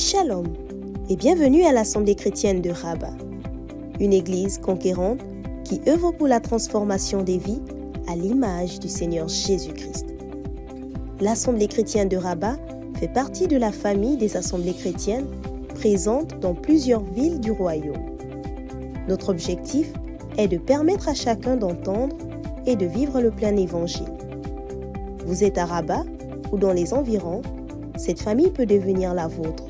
Shalom et bienvenue à l'Assemblée chrétienne de Rabat, une église conquérante qui œuvre pour la transformation des vies à l'image du Seigneur Jésus-Christ. L'Assemblée chrétienne de Rabat fait partie de la famille des assemblées chrétiennes présentes dans plusieurs villes du royaume. Notre objectif est de permettre à chacun d'entendre et de vivre le plein évangile. Vous êtes à Rabat ou dans les environs, cette famille peut devenir la vôtre.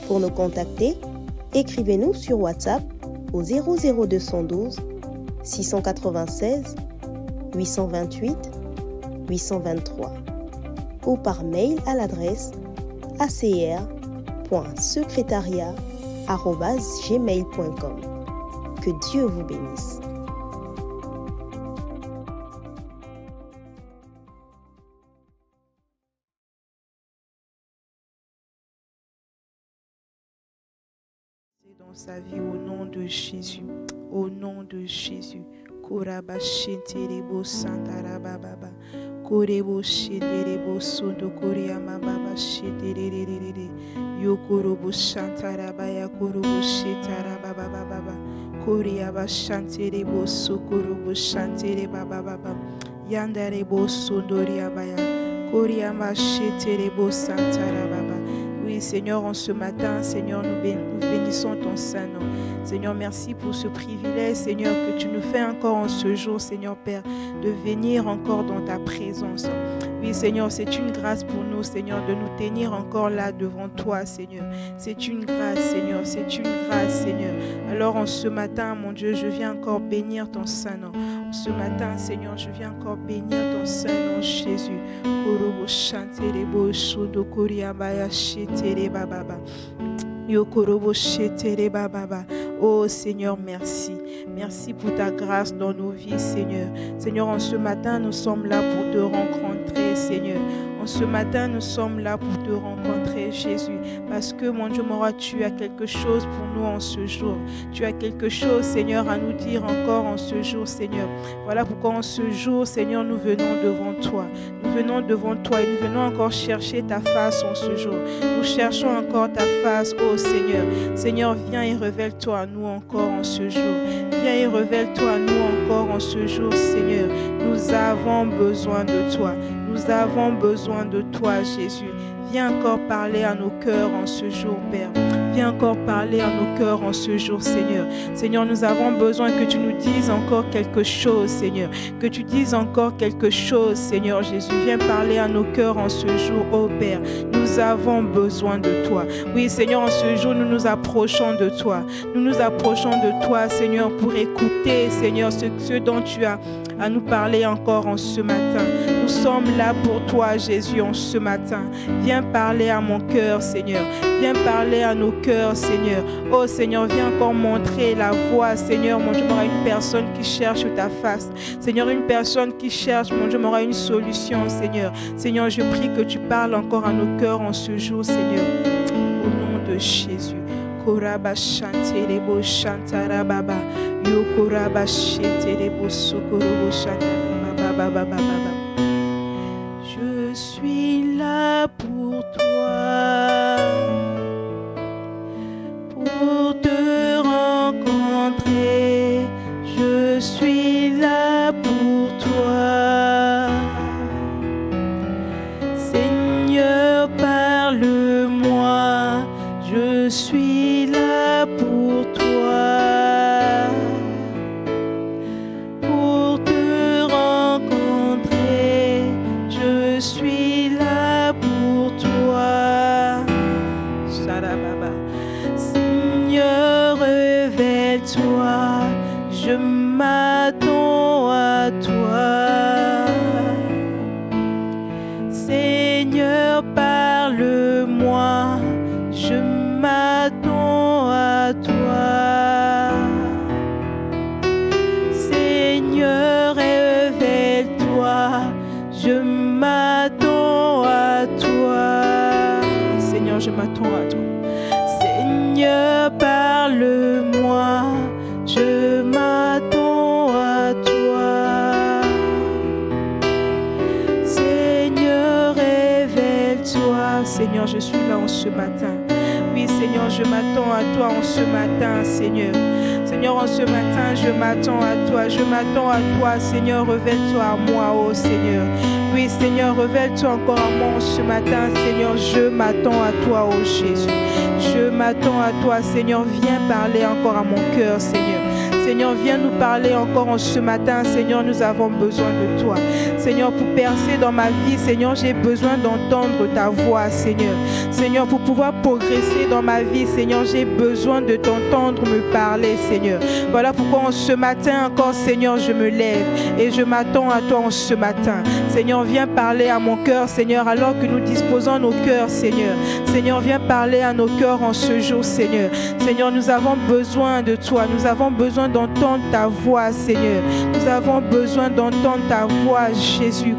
Pour nous contacter, écrivez-nous sur WhatsApp au 00212 696 828 823 ou par mail à l'adresse acr.secretariat@gmail.com. Que Dieu vous bénisse. Dans sa vie au nom de Jésus, au nom de Jésus. Koraba shenterebo santarababa, korebo shenterebo sondo koriama baba shentererere, yokorobo shantarabaya korobo shetarababa baba, koriaba shanterebo sokorobo shanterebaba baba, yandarebo sondoriabaya, koriama shenterebo santarababa. Oui, Seigneur, en ce matin, Seigneur, nous bénissons ton Saint-Nom. Seigneur, merci pour ce privilège, Seigneur, que tu nous fais encore en ce jour, Seigneur Père, de venir encore dans ta présence. Oui, Seigneur, c'est une grâce pour nous, Seigneur, de nous tenir encore là devant toi, Seigneur. C'est une grâce, Seigneur, c'est une grâce, Seigneur. Alors, en ce matin, mon Dieu, je viens encore bénir ton Saint-Nom. Ce matin, Seigneur, je viens encore bénir ton Saint-Nom, Jésus. Korobo shanterebo shodo koriabaya shetere bababa. Yokorobo shetere bababa. Oh Seigneur, merci. Merci pour ta grâce dans nos vies, Seigneur. Seigneur, en ce matin, nous sommes là pour te rencontrer, Seigneur. En ce matin, nous sommes là pour te rencontrer, Jésus. Parce que, mon Dieu, mon roi, tu as quelque chose pour nous en ce jour. Tu as quelque chose, Seigneur, à nous dire encore en ce jour, Seigneur. Voilà pourquoi en ce jour, Seigneur, nous venons devant toi. Nous venons devant toi et nous venons encore chercher ta face en ce jour. Nous cherchons encore ta face, oh Seigneur. Seigneur, viens et révèle-toi à nous encore en ce jour. Viens et révèle-toi à nous encore en ce jour, Seigneur. Nous avons besoin de toi. Nous avons besoin de toi, Jésus. Viens encore parler à nos cœurs en ce jour, Père. Viens encore parler à nos cœurs en ce jour, Seigneur. Seigneur, nous avons besoin que tu nous dises encore quelque chose, Seigneur. Que tu dises encore quelque chose, Seigneur Jésus. Viens parler à nos cœurs en ce jour, oh Père. Nous avons besoin de toi. Oui, Seigneur, en ce jour, nous nous approchons de toi. Nous nous approchons de toi, Seigneur, pour écouter, Seigneur, ce dont tu as à nous parler encore en ce matin. Nous sommes là pour toi, Jésus, en ce matin. Viens parler à mon cœur, Seigneur. Viens parler à nos cœurs, Seigneur. Oh, Seigneur, viens encore montrer la voie, Seigneur. Mon Dieu, m'aura une personne qui cherche ta face. Seigneur, une personne qui cherche, mon Dieu, m'aura une solution, Seigneur. Seigneur, je prie que tu parles encore à nos cœurs en ce jour, Seigneur. Au nom de Jésus. Koraba shanterebo shantarababa. Yo koraba sheterebo sokorobo shantarababa. Je suis là pour toi, pour te rencontrer. Je suis là pour toi. Seigneur, parle-moi. Je suis là pour toi. Pour te rencontrer. Je suis là pour toi. Sharababa. Seigneur, révèle-toi. Je m'attends à toi. Seigneur, parle-moi. Je m'attends à toi. Seigneur, révèle-toi. Je m'attends à toi. Seigneur, je m'attends à toi. Seigneur, parle-moi. Je m'attends à toi. Seigneur, révèle-toi. Seigneur, je suis là en ce matin. Oui, Seigneur, je m'attends à toi en ce matin, Seigneur. Seigneur, en ce matin, je m'attends à toi. Je m'attends à toi, Seigneur. Révèle-toi à moi, oh Seigneur. Oui, Seigneur, révèle-toi encore à moi en ce matin, Seigneur. Je m'attends à toi, oh Jésus. Je m'attends à toi, Seigneur. Viens parler encore à mon cœur, Seigneur. Seigneur, viens nous parler encore en ce matin. Seigneur, nous avons besoin de toi. Seigneur, pour percer dans ma vie, Seigneur, j'ai besoin d'entendre ta voix, Seigneur. Seigneur, pour pouvoir progresser dans ma vie, Seigneur, j'ai besoin de t'entendre me parler, Seigneur. Voilà pourquoi en ce matin encore, Seigneur, je me lève et je m'attends à toi en ce matin. Seigneur, viens parler à mon cœur, Seigneur, alors que nous disposons nos cœurs, Seigneur. Seigneur, viens parler à nos cœurs en ce jour, Seigneur. Seigneur, nous avons besoin de toi. Nous avons besoin d'entendre ta voix, Seigneur. Nous avons besoin d'entendre ta voix, Jésus.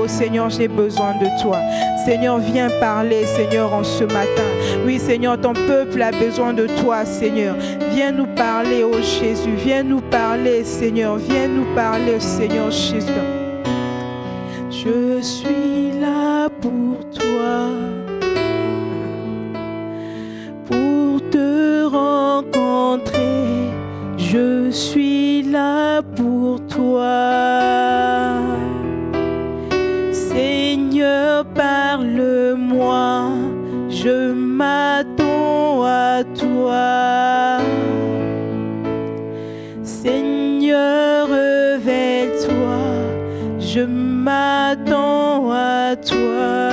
Seigneur, j'ai besoin de toi. Seigneur, viens parler, Seigneur, en ce matin. Oui, Seigneur, ton peuple a besoin de toi, Seigneur. Viens nous parler, oh Jésus. Viens nous parler, Seigneur. Viens nous parler, Seigneur Jésus. Je suis là pour toi. Rencontrer, je suis là pour toi. Seigneur, parle-moi, je m'attends à toi. Seigneur, révèle-toi, je m'attends à toi.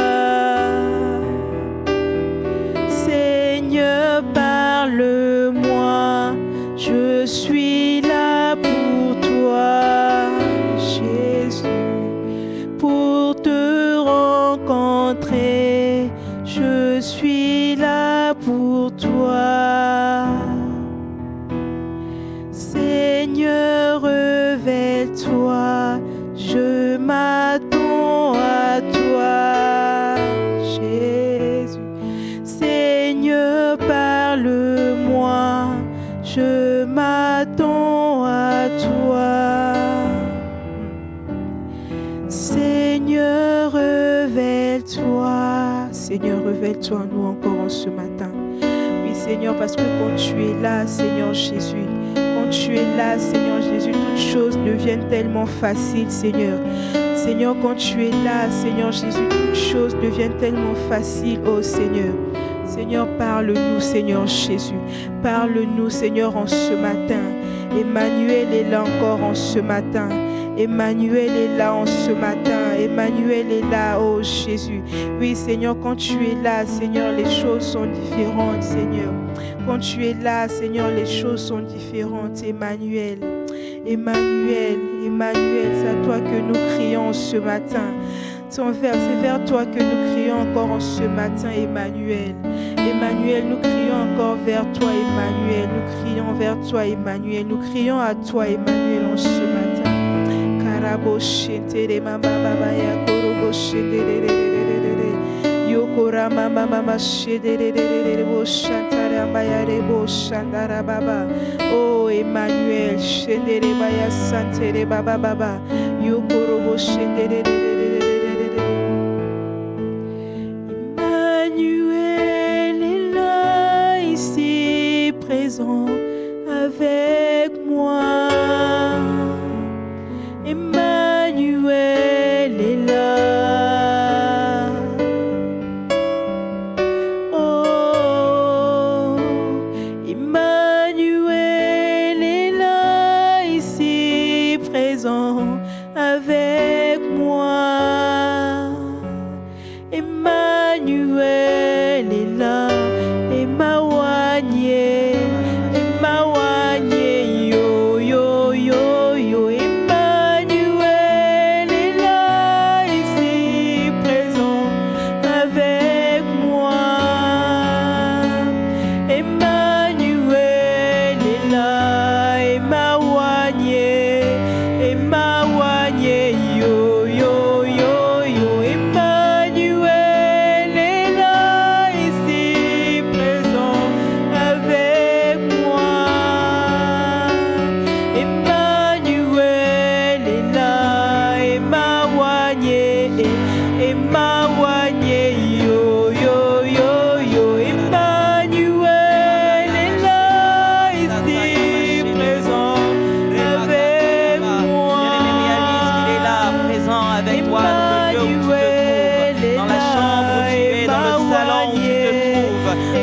Seigneur, parle-moi, je suis là pour toi, Jésus, pour te rencontrer, je suis là pour toi. Seigneur, révèle-toi, je m'attends à toi, Jésus. Seigneur, parle-moi, je m'attends à toi. Seigneur, révèle-toi. Seigneur, révèle-toi à nous encore en ce matin. Oui, Seigneur, parce que quand tu es là, Seigneur Jésus, quand tu es là, Seigneur Jésus, toutes choses deviennent tellement faciles, Seigneur. Seigneur, quand tu es là, Seigneur Jésus, toutes choses deviennent tellement faciles, oh Seigneur. Seigneur, parle-nous, Seigneur Jésus. Parle-nous, Seigneur, en ce matin. Emmanuel est là encore en ce matin. Emmanuel est là en ce matin. Emmanuel est là, oh Jésus. Oui, Seigneur, quand tu es là, Seigneur, les choses sont différentes, Seigneur. Quand tu es là, Seigneur, les choses sont différentes. Emmanuel, Emmanuel, Emmanuel, c'est à toi que nous crions ce matin. C'est vers toi que nous crions encore en ce matin, Emmanuel. Emmanuel, nous crions encore vers toi, Emmanuel. Nous crions vers toi, Emmanuel. Nous crions à toi, Emmanuel, en ce matin. Oh Emmanuel, Emmanuel est là ici présent avec moi. Emmanuel est là. Oh, Emmanuel est là ici présent avec moi.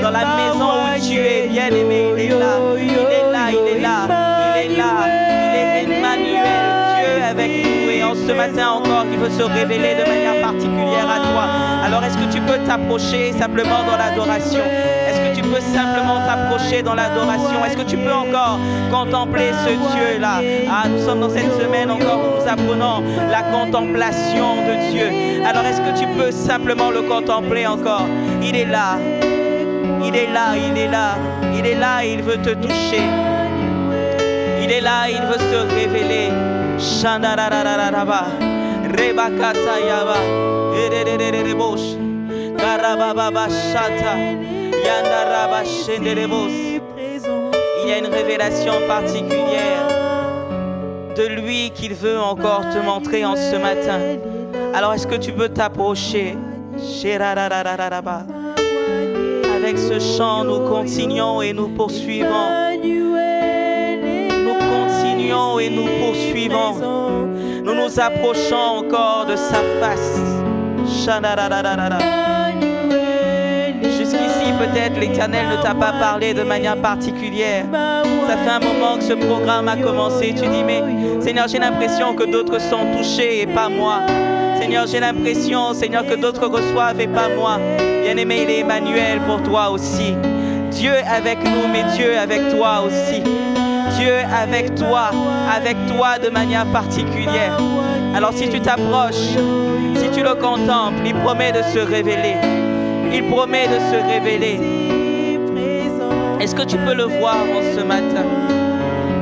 dans la maison où tu es, bien-aimé, il est là, il est là, il est là, il est là, il est Emmanuel, Dieu avec nous. Et en ce matin encore, il veut se révéler de manière particulière à toi. Alors est-ce que tu peux t'approcher simplement dans l'adoration? Est-ce que tu peux simplement t'approcher dans l'adoration? Est-ce que tu peux encore contempler ce Dieu-là? Ah, nous sommes dans cette semaine encore où nous apprenons la contemplation de Dieu. Alors est-ce que tu peux simplement le contempler encore? Il est là. Il est là, il est là. Il est là et il veut te toucher. Il est là, il veut se révéler. Shandararararaba. Rebakata yaba. Ererererebosh. Karababa shata. Yandaraba shenderebos. Il y a une révélation particulière de lui qu'il veut encore te montrer en ce matin. Alors est-ce que tu peux t'approcher? Avec ce chant, nous continuons et nous poursuivons. Nous continuons et nous poursuivons. Nous nous approchons encore de sa face. Jusqu'ici, peut-être l'Éternel ne t'a pas parlé de manière particulière. Ça fait un moment que ce programme a commencé. Tu dis, mais Seigneur, j'ai l'impression que d'autres sont touchés et pas moi. Seigneur, j'ai l'impression, Seigneur, que d'autres reçoivent et pas moi. Bien-aimé, il est Emmanuel pour toi aussi. Dieu avec nous, mais Dieu avec toi aussi. Dieu avec toi de manière particulière. Alors si tu t'approches, si tu le contemples, il promet de se révéler. Il promet de se révéler. Est-ce que tu peux le voir en ce matin?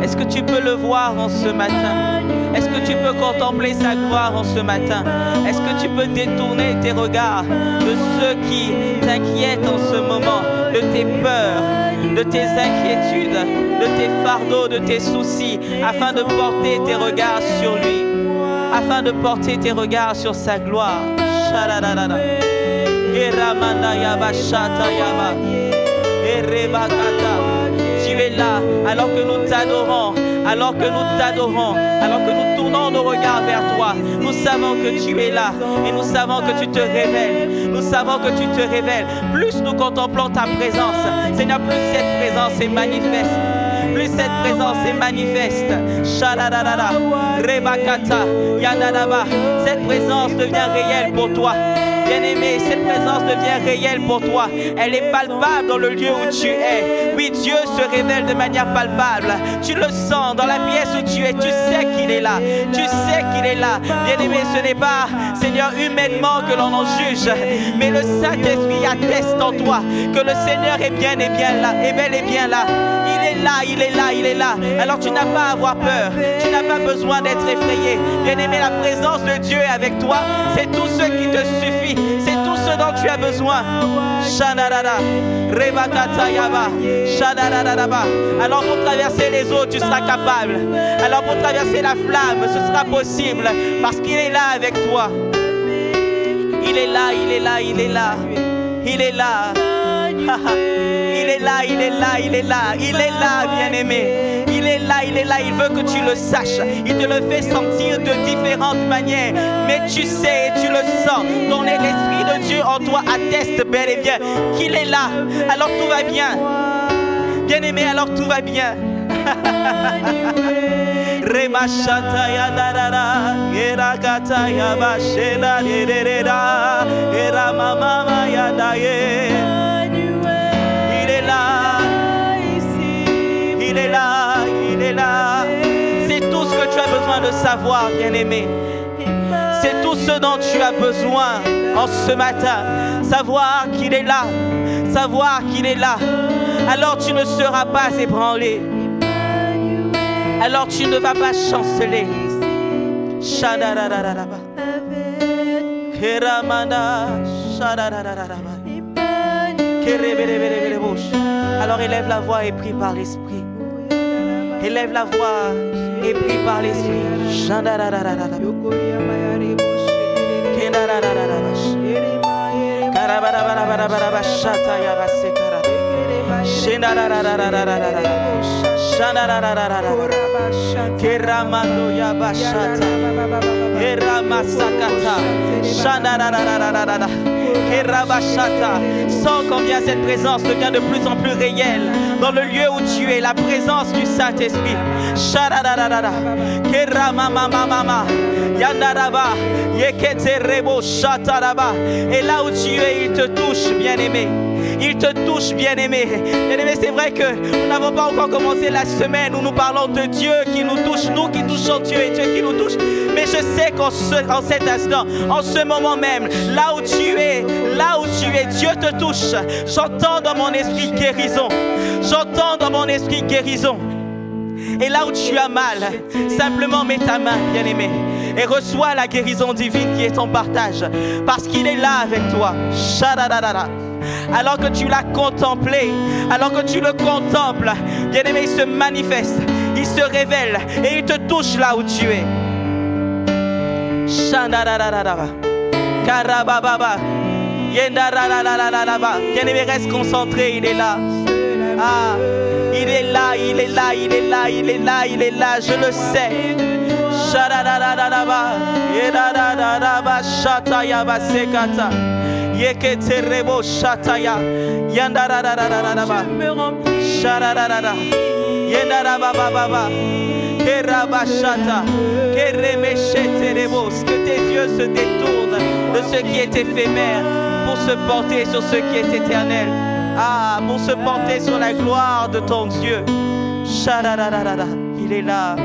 Est-ce que tu peux le voir en ce matin? Est-ce que tu peux contempler sa gloire en ce matin? Est-ce que tu peux détourner tes regards de ceux qui t'inquiètent en ce moment, de tes peurs, de tes inquiétudes, de tes fardeaux, de tes soucis, afin de porter tes regards sur lui, afin de porter tes regards sur sa gloire? Tu es là, alors que nous t'adorons, alors que nous t'adorons, alors que nous tournons nos regards vers toi. Nous savons que tu es là et nous savons que tu te révèles. Nous savons que tu te révèles. Plus nous contemplons ta présence, Seigneur, plus cette présence est manifeste. Plus cette présence est manifeste. Shadadadada, Rebakata, Yadadaba. Cette présence devient réelle pour toi. Bien-aimé, cette présence devient réelle pour toi. Elle est palpable dans le lieu où tu es. Oui, Dieu se révèle de manière palpable. Tu le sens dans la pièce où tu es. Tu sais qu'il est là. Tu sais qu'il est là. Bien-aimé, ce n'est pas, Seigneur, humainement que l'on en juge, mais le Saint-Esprit atteste en toi que le Seigneur est bien et bien là, est bel et bien là. Il est là, il est là, il est là. Alors tu n'as pas à avoir peur. Tu n'as pas besoin d'être effrayé. Bien-aimé, la présence de Dieu est avec toi. C'est tout ce qui te suffit. C'est tout ce dont tu as besoin. Shadadada, Rebakata Yaba, Shadadadaba. Alors pour traverser les eaux, tu seras capable. Alors pour traverser la flamme, ce sera possible. Parce qu'il est là avec toi. Il est là, il est là, il est là. Il est là. Il est là, il est là, il est là. Il est là, bien-aimé. Il est là, il est là. Il veut que tu le saches. Il te le fait sentir de différentes manières. Mais tu sais et tu le sens. L'Esprit de Dieu en toi atteste bel et bien qu'il est là. Alors tout va bien. Bien-aimé, alors tout va bien. Remashata ya darara, erakata ya bashena derera, era mama ya daye. Il est là, il est là, il est là. C'est tout ce que tu as besoin de savoir, bien-aimé. C'est tout ce dont tu as besoin en ce matin. Savoir qu'il est là, savoir qu'il est là. Alors tu ne seras pas ébranlé. Alors tu ne vas pas chanceler. Shadadadadaba. Keramana. Shadadadadaba. Kerebereberebouche. Alors élève la voix et prie par l'Esprit. Élève la voix et prie par l'Esprit. Shadadadadaba. Kenadadadadaba. Karabadabadabadabadaba. Shatayabaseka. Shenadadadadadadadada. Keramando yabashata, Eramasakata, Shanararararara, Sens combien cette présence devient de plus en plus réelle dans le lieu où tu es, la présence du Saint-Esprit. Et là où tu es, il te touche, bien-aimé. Il te touche, bien-aimé. Bien-aimé, c'est vrai que nous n'avons pas encore commencé la semaine où nous parlons de Dieu qui nous touche, nous qui touchons Dieu et Dieu qui nous touche. Mais je sais qu'en cet instant, en ce moment même, là où tu es, Dieu te touche. J'entends dans mon esprit guérison. J'entends dans mon esprit guérison. Et là où tu as mal, simplement mets ta main, bien-aimé, et reçois la guérison divine qui est ton partage. Parce qu'il est là avec toi. Alors que tu l'as contemplé, alors que tu le contemples, bien-aimé, il se manifeste, il se révèle et il te touche là où tu es. Bien-aimé, reste concentré, il est là. Ah, il est là, il est là, il est là, il est là, il est là, je le sais. Yeketerebo shataya yandararararaba sharararara yandarabababa kerabashata keremesheterebo. Que tes yeux se détournent de ce qui est éphémère pour se porter sur ce qui est éternel. Ah, pour se porter sur la gloire de ton Dieu. Shararararara. Il est là.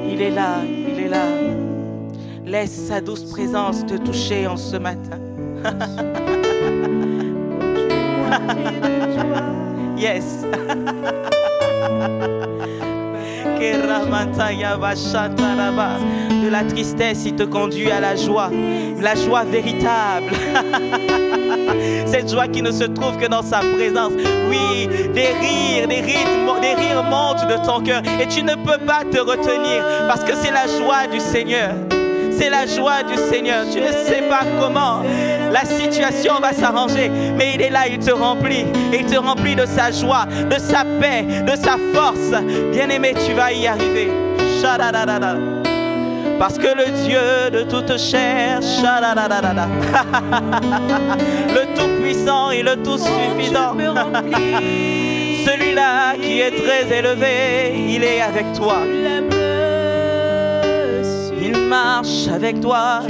Il est là, il est là. Laisse sa douce présence te toucher en ce matin. Yes. De la tristesse, il te conduit à la joie véritable. Cette joie qui ne se trouve que dans sa présence. Oui, des rires montent de ton cœur et tu ne peux pas te retenir parce que c'est la joie du Seigneur. C'est la joie du Seigneur. Tu ne sais pas comment la situation va s'arranger, mais il est là, il te remplit. Et il te remplit de sa joie, de sa paix, de sa force. Bien-aimé, tu vas y arriver. Parce que le Dieu de toute chair, le Tout-Puissant et le Tout-Suffisant, celui-là qui est très élevé, il est avec toi. Il marche avec toi.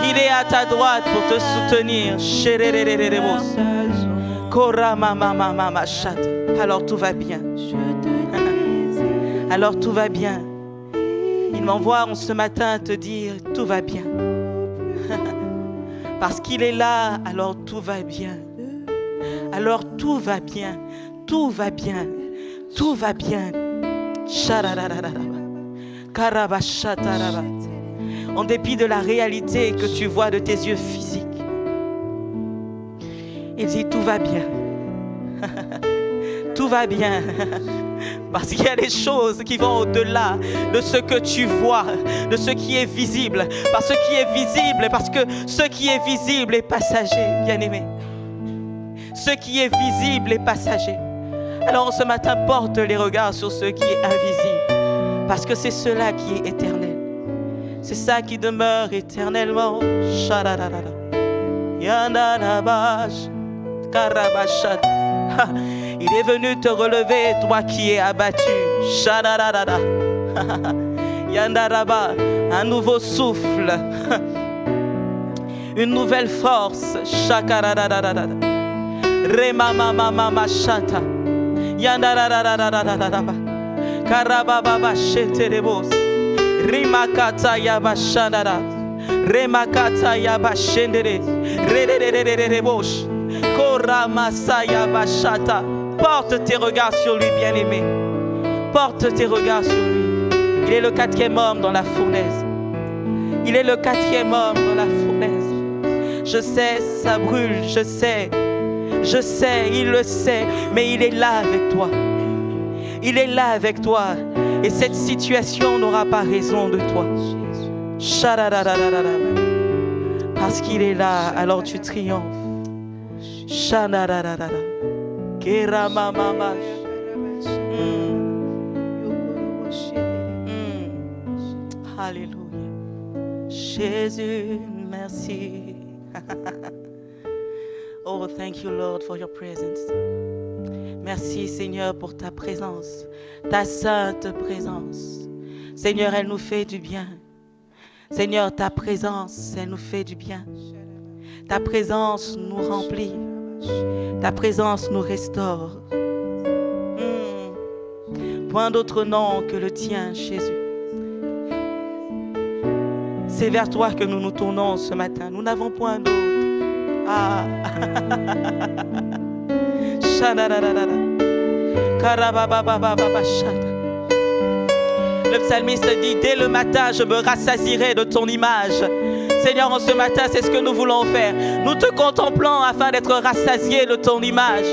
Il est à ta droite pour te soutenir. Alors tout va bien. Alors tout va bien. Il m'envoie ce matin te dire tout va bien. Parce qu'il est là, alors tout va bien. Alors tout va bien. Tout va bien. Tout va bien. En dépit de la réalité que tu vois de tes yeux physiques, il dit tout va bien. Tout va bien. Parce qu'il y a des choses qui vont au-delà de ce que tu vois, de ce qui est visible. Parce que ce qui est visible est passager, bien-aimé. Ce qui est visible est passager. Alors ce matin, porte les regards sur ce qui est invisible. Parce que c'est cela qui est éternel. C'est ça qui demeure éternellement. Il est venu te relever, toi qui es abattu. Un nouveau souffle. Une nouvelle force. Karababa sheterebos rimakata yabashandara remakata yabashendere rererererebosh koramasa yabashata. Porte tes regards sur lui, bien-aimé. Porte tes regards sur lui. Il est le 4e homme dans la fournaise. Il est le 4e homme dans la fournaise. Je sais, ça brûle, je sais, il le sait, mais il est là avec toi. Il est là avec toi. Et cette situation n'aura pas raison de toi. Parce qu'il est là, alors tu triomphes. Alléluia. Jésus, merci. Oh, thank you, Lord, for your presence. Merci, Seigneur, pour ta présence, ta sainte présence. Seigneur, elle nous fait du bien. Seigneur, ta présence, elle nous fait du bien. Ta présence nous remplit. Ta présence nous restaure. Point d'autre nom que le tien, Jésus. C'est vers toi que nous nous tournons ce matin. Nous n'avons point d'autre. Ah. Le psalmiste dit, dès le matin, je me rassasierai de ton image. Seigneur, en ce matin, c'est ce que nous voulons faire. Nous te contemplons afin d'être rassasiés de ton image.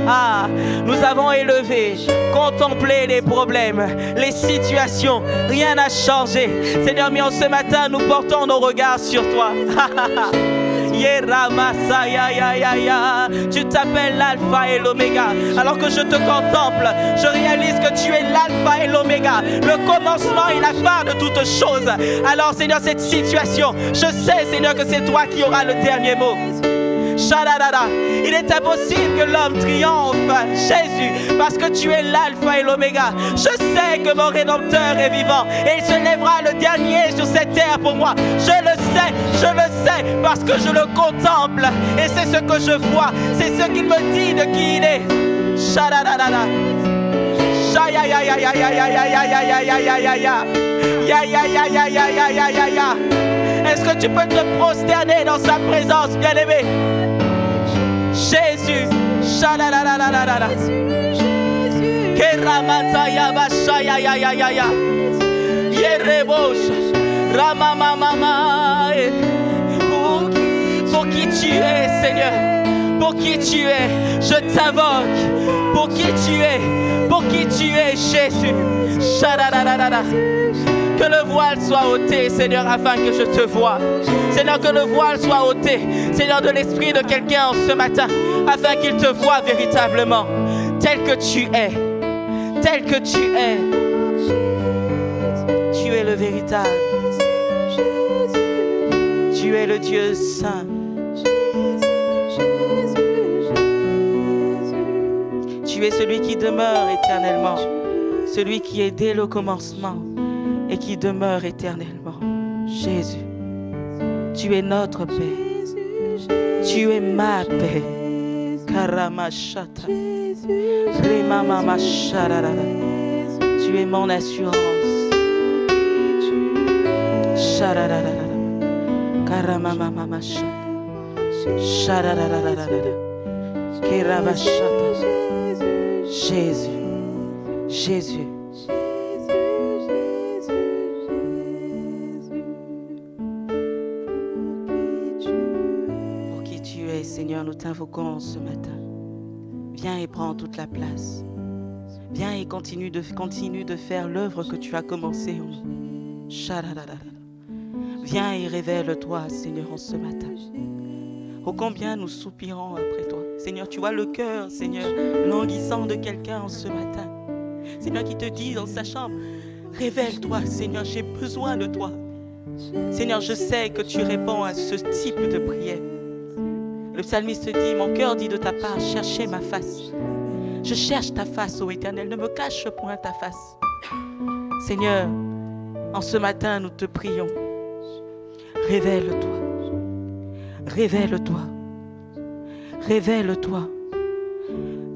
Ah, nous avons élevé, contemplé les problèmes, les situations. Rien n'a changé. Seigneur, mais en ce matin, nous portons nos regards sur toi. Tu t'appelles l'alpha et l'oméga. Alors que je te contemple, je réalise que tu es l'alpha et l'oméga, le commencement et la fin de toutes choses. Alors Seigneur, cette situation, je sais Seigneur que c'est toi qui auras le dernier mot. Il est impossible que l'homme triomphe, Jésus, parce que tu es l'alpha et l'oméga. Je sais que mon Rédempteur est vivant et il se lèvera le dernier sur cette terre pour moi. Je le sais, parce que je le contemple et c'est ce que je vois, c'est ce qu'il me dit de qui il est. Est-ce que tu peux te prosterner dans sa présence, bien-aimé? Jésus, pour qui tu es, Seigneur, pour qui tu es, je t'invoque, pour qui tu es, Jésus. Que le voile soit ôté, Seigneur, afin que je te voie. Seigneur, que le voile soit ôté, Seigneur, de l'esprit de quelqu'un ce matin, afin qu'il te voie véritablement, tel que tu es. Tel que tu es. Tu es le véritable. Tu es le Dieu saint. Tu es celui qui demeure éternellement, celui qui est dès le commencement et qui demeure éternellement. Jésus, tu es notre paix. Tu es ma paix. Karamashata. Remamamashara. Tu es mon assurance. Shararara. Karamamamashata. Shararara. Kerabashata. Jésus. Jésus. Seigneur, nous t'invoquons ce matin. Viens et prends toute la place. Viens et continue de faire l'œuvre que tu as commencée en nous. Viens et révèle-toi, Seigneur, en ce matin. Oh, combien nous soupirons après toi. Seigneur, tu vois le cœur, Seigneur, languissant de quelqu'un en ce matin. Seigneur, qui te dit dans sa chambre, révèle-toi, Seigneur, j'ai besoin de toi. Seigneur, je sais que tu réponds à ce type de prière. Le psalmiste dit, mon cœur dit de ta part, cherchez ma face. Je cherche ta face, ô Éternel, ne me cache point ta face. Seigneur, en ce matin, nous te prions. Révèle-toi. Révèle-toi. Révèle-toi.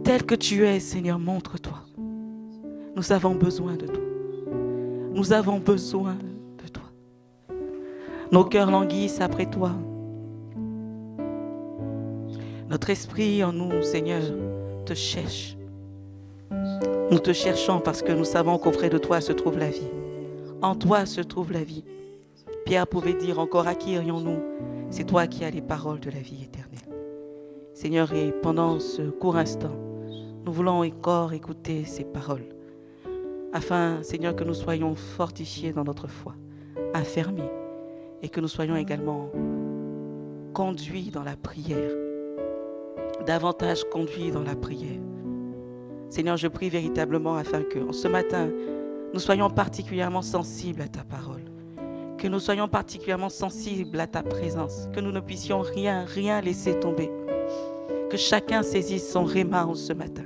Tel que tu es, Seigneur, montre-toi. Nous avons besoin de toi. Nous avons besoin de toi. Nos cœurs languissent après toi. Notre esprit en nous, Seigneur, te cherche. Nous te cherchons parce que nous savons qu'auprès de toi se trouve la vie. En toi se trouve la vie. Pierre pouvait dire encore, à qui irions-nous? C'est toi qui as les paroles de la vie éternelle. Seigneur, et pendant ce court instant, nous voulons encore écouter ces paroles. Afin, Seigneur, que nous soyons fortifiés dans notre foi, affermis, et que nous soyons également conduits dans la prière. Davantage conduits dans la prière. Seigneur, je prie véritablement afin que, en ce matin, nous soyons particulièrement sensibles à ta parole. Que nous soyons particulièrement sensibles à ta présence. Que nous ne puissions rien laisser tomber. Que chacun saisisse son réma en ce matin.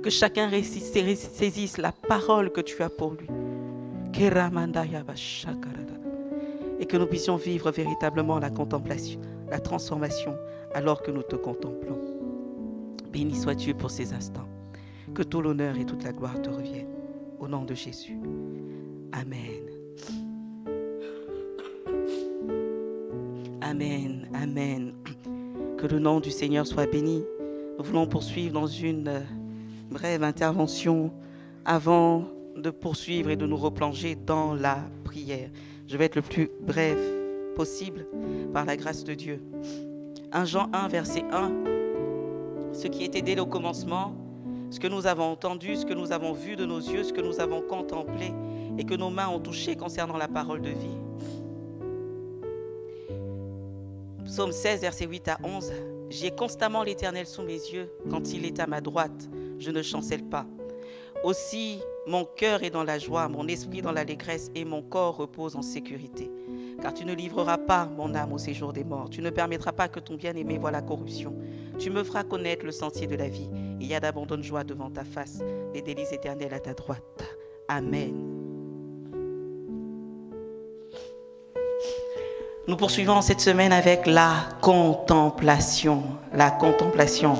Que chacun saisisse la parole que tu as pour lui. Et que nous puissions vivre véritablement la contemplation, la transformation, alors que nous te contemplons. Béni sois Dieu pour ces instants. Que tout l'honneur et toute la gloire te reviennent. Au nom de Jésus. Amen. Amen. Amen. Que le nom du Seigneur soit béni. Nous voulons poursuivre dans une brève intervention avant de poursuivre et de nous replonger dans la prière. Je vais être le plus bref possible par la grâce de Dieu. 1 Jean 1, verset 1. Ce qui était dès le commencement, ce que nous avons entendu, ce que nous avons vu de nos yeux, ce que nous avons contemplé et que nos mains ont touché concernant la parole de vie. Psaume 16, verset 8 à 11. J'ai constamment l'Éternel sous mes yeux. Quand il est à ma droite, je ne chancelle pas. Aussi, mon cœur est dans la joie, mon esprit dans l'allégresse et mon corps repose en sécurité. Car tu ne livreras pas mon âme au séjour des morts. Tu ne permettras pas que ton bien-aimé voie la corruption. Tu me feras connaître le sentier de la vie. Il y a d'abondantes joies devant ta face, des délices éternelles à ta droite. Amen. Nous poursuivons cette semaine avec la contemplation. La contemplation.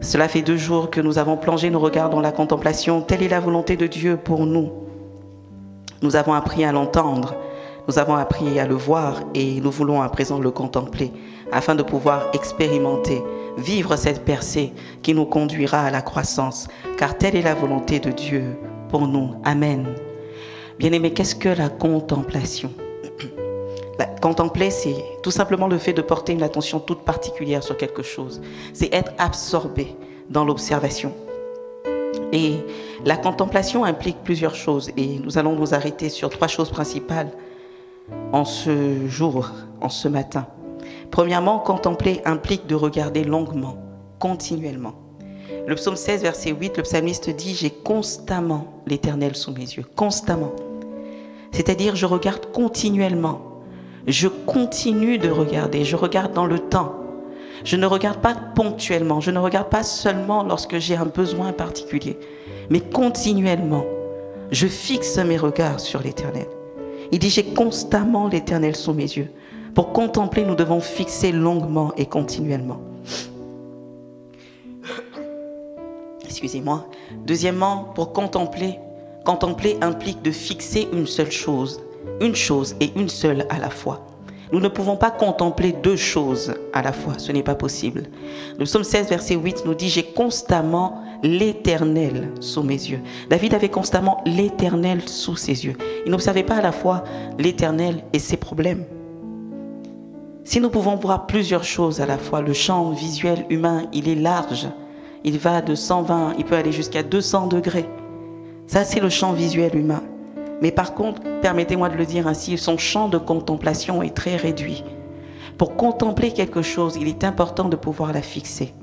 Cela fait 2 jours que nous avons plongé nos regards dans la contemplation. Telle est la volonté de Dieu pour nous. Nous avons appris à l'entendre, nous avons appris à le voir et nous voulons à présent le contempler afin de pouvoir expérimenter, vivre cette percée qui nous conduira à la croissance. Car telle est la volonté de Dieu pour nous. Amen. Bien-aimés, qu'est-ce que la contemplation ? Contempler, c'est tout simplement le fait de porter une attention toute particulière sur quelque chose. C'est être absorbé dans l'observation. Et la contemplation implique plusieurs choses. Et nous allons nous arrêter sur 3 choses principales en ce jour, en ce matin. Premièrement, contempler implique de regarder longuement, continuellement. Le psaume 16, verset 8, le psalmiste dit « J'ai constamment l'Éternel sous mes yeux. » Constamment. C'est-à-dire, je regarde continuellement. Je continue de regarder, je regarde dans le temps. Je ne regarde pas ponctuellement, je ne regarde pas seulement lorsque j'ai un besoin particulier, mais continuellement. Je fixe mes regards sur l'Éternel. Il dit, j'ai constamment l'Éternel sous mes yeux. Pour contempler, nous devons fixer longuement et continuellement. Excusez-moi. Deuxièmement, pour contempler implique de fixer une seule chose. Une chose et une seule à la fois. Nous ne pouvons pas contempler 2 choses à la fois, ce n'est pas possible. Le psaume 16, verset 8 nous dit « J'ai constamment l'Éternel sous mes yeux ». David avait constamment l'Éternel sous ses yeux. Il n'observait pas à la fois l'Éternel et ses problèmes. Si nous pouvons voir plusieurs choses à la fois, le champ visuel humain, il est large. Il va de 120, il peut aller jusqu'à 200 degrés. Ça, c'est le champ visuel humain. Mais par contre, permettez-moi de le dire ainsi, son champ de contemplation est très réduit. Pour contempler quelque chose, il est important de pouvoir la fixer.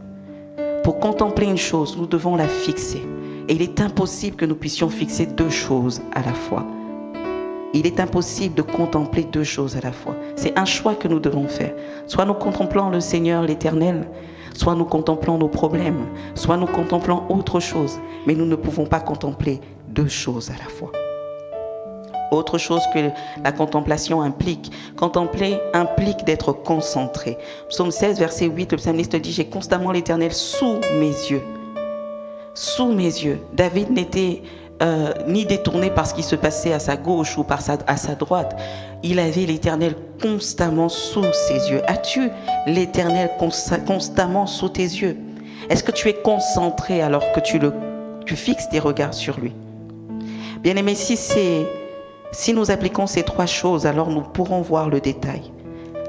Pour contempler une chose, nous devons la fixer. Et il est impossible que nous puissions fixer 2 choses à la fois. Il est impossible de contempler 2 choses à la fois. C'est un choix que nous devons faire. Soit nous contemplons le Seigneur, l'Éternel, soit nous contemplons nos problèmes, soit nous contemplons autre chose. Mais nous ne pouvons pas contempler 2 choses à la fois. Autre chose que la contemplation implique. Contempler implique d'être concentré. Psaume 16, verset 8, le psalmiste dit « J'ai constamment l'Éternel sous mes yeux. » Sous mes yeux. David n'était ni détourné par ce qui se passait à sa gauche ou à sa droite. Il avait l'Éternel constamment sous ses yeux. As-tu l'Éternel constamment sous tes yeux? Est-ce que tu es concentré alors que tu fixes tes regards sur lui? Bien-aimé, si nous appliquons ces 3 choses, alors nous pourrons voir le détail.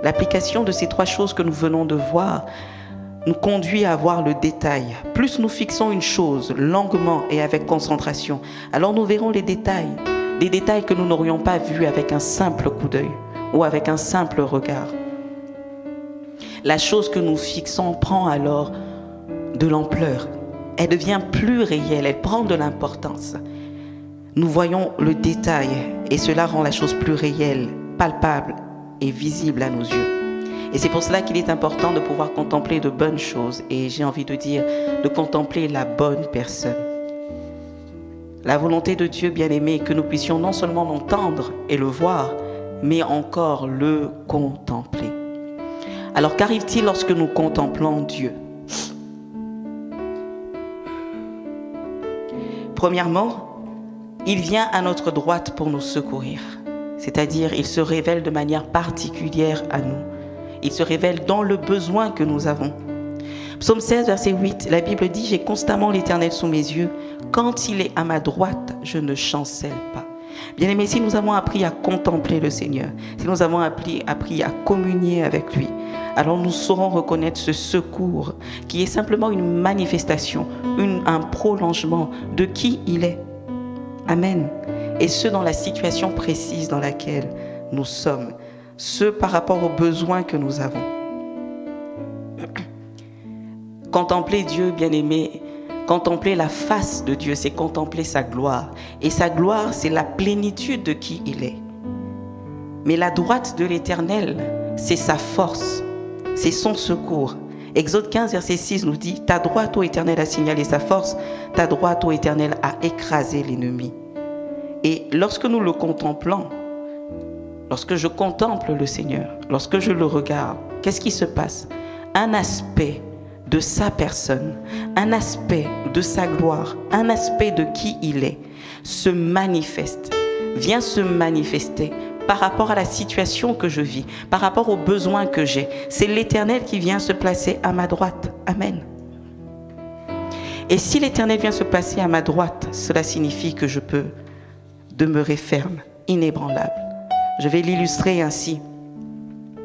L'application de ces 3 choses que nous venons de voir nous conduit à voir le détail. Plus nous fixons une chose longuement et avec concentration, alors nous verrons les détails. Des détails que nous n'aurions pas vus avec un simple coup d'œil ou avec un simple regard. La chose que nous fixons prend alors de l'ampleur. Elle devient plus réelle, elle prend de l'importance. nous voyons le détail et cela rend la chose plus réelle, palpable et visible à nos yeux. Et c'est pour cela qu'il est important de pouvoir contempler de bonnes choses et j'ai envie de dire de contempler la bonne personne. La volonté de Dieu, bien-aimé, est que nous puissions non seulement l'entendre et le voir, mais encore le contempler. Alors qu'arrive-t-il lorsque nous contemplons Dieu? Premièrement, il vient à notre droite pour nous secourir. C'est-à-dire, il se révèle de manière particulière à nous. Il se révèle dans le besoin que nous avons. Psaume 16, verset 8, la Bible dit « J'ai constamment l'Éternel sous mes yeux. Quand il est à ma droite, je ne chancelle pas. » Bien-aimés, si nous avons appris à contempler le Seigneur, si nous avons appris à communier avec lui, alors nous saurons reconnaître ce secours qui est simplement une manifestation, un prolongement de qui il est. Amen. Et ce, dans la situation précise dans laquelle nous sommes. Ce par rapport aux besoins que nous avons. Contempler Dieu, bien-aimé, contempler la face de Dieu, c'est contempler sa gloire. Et sa gloire, c'est la plénitude de qui il est. Mais la droite de l'Éternel, c'est sa force, c'est son secours. Exode 15, verset 6 nous dit « Ta droite, ô Éternel, a signalé sa force, ta droite, ô Éternel, a écrasé l'ennemi. » Et lorsque nous le contemplons, lorsque je contemple le Seigneur, lorsque je le regarde, qu'est-ce qui se passe? Un aspect de sa personne, un aspect de sa gloire, un aspect de qui il est, se manifeste, vient se manifester par rapport à la situation que je vis, par rapport aux besoins que j'ai. C'est l'Éternel qui vient se placer à ma droite. Amen. Et si l'Éternel vient se placer à ma droite, cela signifie que je peux demeurer ferme, inébranlable. Je vais l'illustrer ainsi.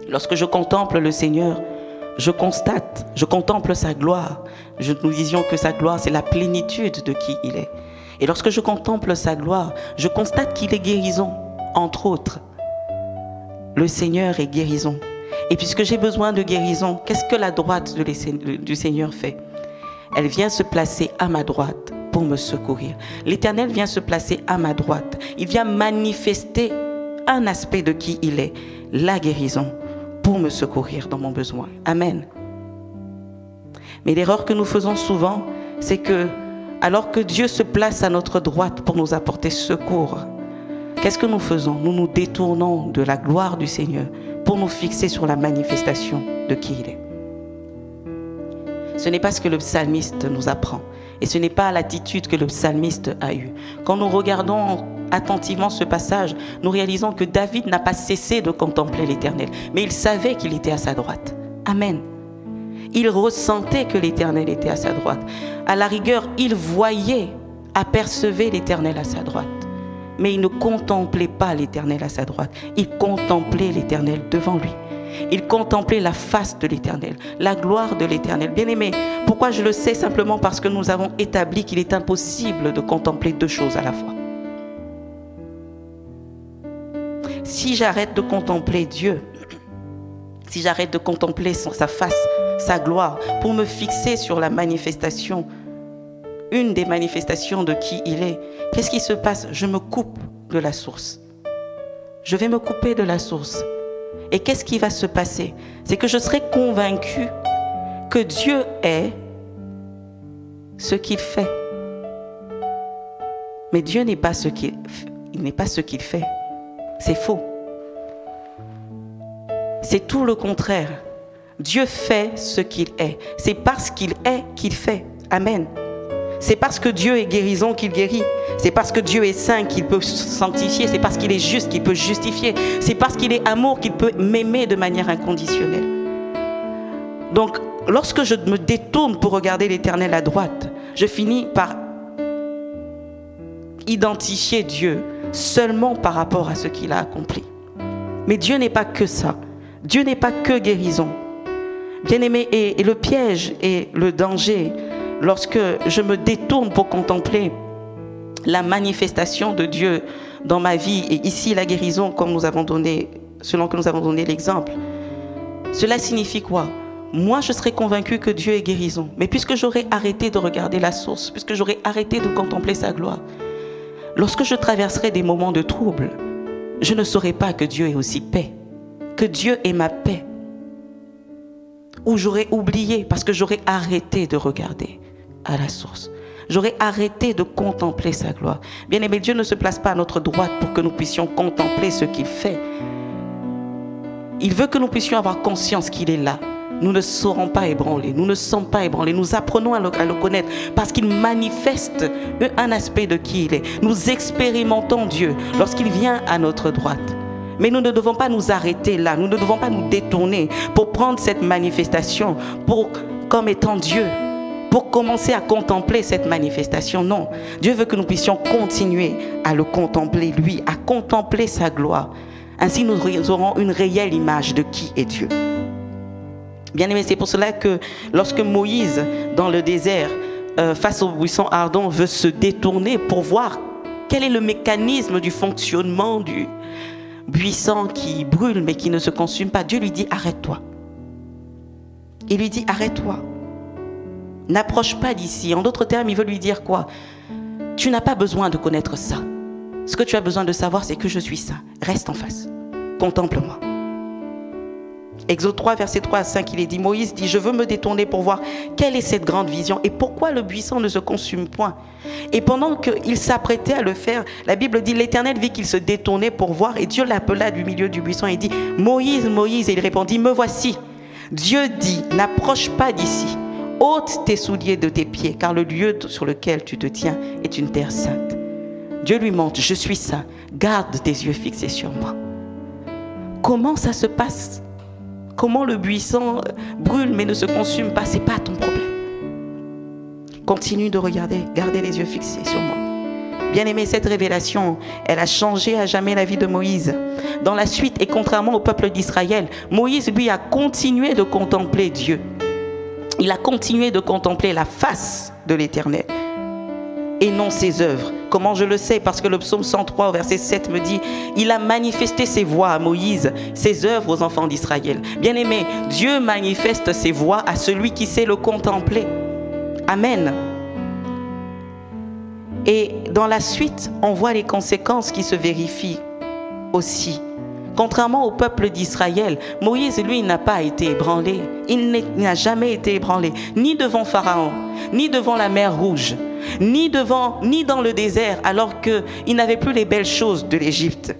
Lorsque je contemple le Seigneur, je contemple sa gloire. Nous disions que sa gloire, c'est la plénitude de qui il est. Et lorsque je contemple sa gloire, je constate qu'il est guérison, entre autres. Le Seigneur est guérison. Et puisque j'ai besoin de guérison, qu'est-ce que la droite du Seigneur fait? Elle vient se placer à ma droite pour me secourir. L'Éternel vient se placer à ma droite. Il vient manifester un aspect de qui il est, la guérison, pour me secourir dans mon besoin. Amen. Mais l'erreur que nous faisons souvent, c'est que, alors que Dieu se place à notre droite pour nous apporter secours, qu'est-ce que nous faisons? Nous nous détournons de la gloire du Seigneur pour nous fixer sur la manifestation de qui il est. Ce n'est pas ce que le psalmiste nous apprend. Et ce n'est pas l'attitude que le psalmiste a eue. Quand nous regardons attentivement ce passage, nous réalisons que David n'a pas cessé de contempler l'Éternel, mais il savait qu'il était à sa droite. Amen. Il ressentait que l'Éternel était à sa droite. À la rigueur, il voyait, apercevait l'Éternel à sa droite. Mais il ne contemplait pas l'Éternel à sa droite. Il contemplait l'Éternel devant lui. Il contemplait la face de l'Éternel, la gloire de l'Éternel. Bien-aimé, pourquoi je le sais? Simplement parce que nous avons établi qu'il est impossible de contempler deux choses à la fois. Si j'arrête de contempler Dieu, si j'arrête de contempler sa face, sa gloire, pour me fixer sur la manifestation, une des manifestations de qui il est, qu'est-ce qui se passe? Je me coupe de la source. Je vais me couper de la source. Et qu'est-ce qui va se passer? C'est que je serai convaincu que Dieu est ce qu'il fait. Mais Dieu n'est pas ce qu'il fait. C'est faux. C'est tout le contraire. Dieu fait ce qu'il est. C'est parce qu'il est qu'il fait. Amen. C'est parce que Dieu est guérison qu'il guérit. C'est parce que Dieu est saint qu'il peut sanctifier. C'est parce qu'il est juste qu'il peut justifier. C'est parce qu'il est amour qu'il peut m'aimer de manière inconditionnelle. Donc, lorsque je me détourne pour regarder l'Éternel à droite, je finis par identifier Dieu seulement par rapport à ce qu'il a accompli. Mais Dieu n'est pas que ça. Dieu n'est pas que guérison. Bien-aimé, et le piège et le danger, lorsque je me détourne pour contempler la manifestation de Dieu dans ma vie, et ici la guérison, comme nous avons donné, selon que nous avons donné l'exemple, cela signifie quoi? Moi, je serais convaincu que Dieu est guérison. Mais puisque j'aurais arrêté de regarder la source, puisque j'aurais arrêté de contempler sa gloire, lorsque je traverserai des moments de trouble, je ne saurai pas que Dieu est aussi paix, que Dieu est ma paix. Ou j'aurais oublié parce que j'aurais arrêté de regarder à la source. J'aurais arrêté de contempler sa gloire. Bien-aimé, Dieu ne se place pas à notre droite pour que nous puissions contempler ce qu'il fait. Il veut que nous puissions avoir conscience qu'il est là. Nous ne serons pas ébranlés, nous ne sommes pas ébranlés. Nous apprenons à le connaître parce qu'il manifeste un aspect de qui il est. Nous expérimentons Dieu lorsqu'il vient à notre droite. Mais nous ne devons pas nous arrêter là, nous ne devons pas nous détourner pour prendre cette manifestation comme étant Dieu, pour commencer à contempler cette manifestation. Non, Dieu veut que nous puissions continuer à le contempler, lui, à contempler sa gloire. Ainsi, nous aurons une réelle image de qui est Dieu. Bien aimé, c'est pour cela que lorsque Moïse, dans le désert, face au buisson ardent, veut se détourner pour voir quel est le mécanisme du fonctionnement du buisson qui brûle mais qui ne se consume pas, Dieu lui dit arrête-toi. Il lui dit arrête-toi. N'approche pas d'ici. En d'autres termes, il veut lui dire quoi? Tu n'as pas besoin de connaître ça. Ce que tu as besoin de savoir, c'est que je suis saint. Reste en face. Contemple-moi. Exode 3, verset 3 à 5, il est dit, Moïse dit, je veux me détourner pour voir quelle est cette grande vision et pourquoi le buisson ne se consume point. Et pendant qu'il s'apprêtait à le faire, la Bible dit, l'Éternel vit qu'il se détournait pour voir et Dieu l'appela du milieu du buisson et dit, Moïse, Moïse, et il répondit, me voici. Dieu dit, n'approche pas d'ici, ôte tes souliers de tes pieds, car le lieu sur lequel tu te tiens est une terre sainte. Dieu lui montre, je suis saint, garde tes yeux fixés sur moi. Comment ça se passe? Comment le buisson brûle mais ne se consume pas? Ce n'est pas ton problème. Continue de regarder, gardez les yeux fixés sur moi. Bien-aimé, cette révélation, elle a changé à jamais la vie de Moïse. Dans la suite, et contrairement au peuple d'Israël, Moïse, lui, a continué de contempler Dieu. Il a continué de contempler la face de l'Éternel et non ses œuvres. Comment je le sais? Parce que le psaume 103 au verset 7 me dit, il a manifesté ses voies à Moïse, ses œuvres aux enfants d'Israël. Bien-aimé, Dieu manifeste ses voies à celui qui sait le contempler. Amen. Et dans la suite, on voit les conséquences qui se vérifient aussi. Contrairement au peuple d'Israël, Moïse, lui, n'a pas été ébranlé. Il n'a jamais été ébranlé, ni devant Pharaon, ni devant la mer Rouge, ni dans le désert, alors qu'il n'avait plus les belles choses de l'Égypte.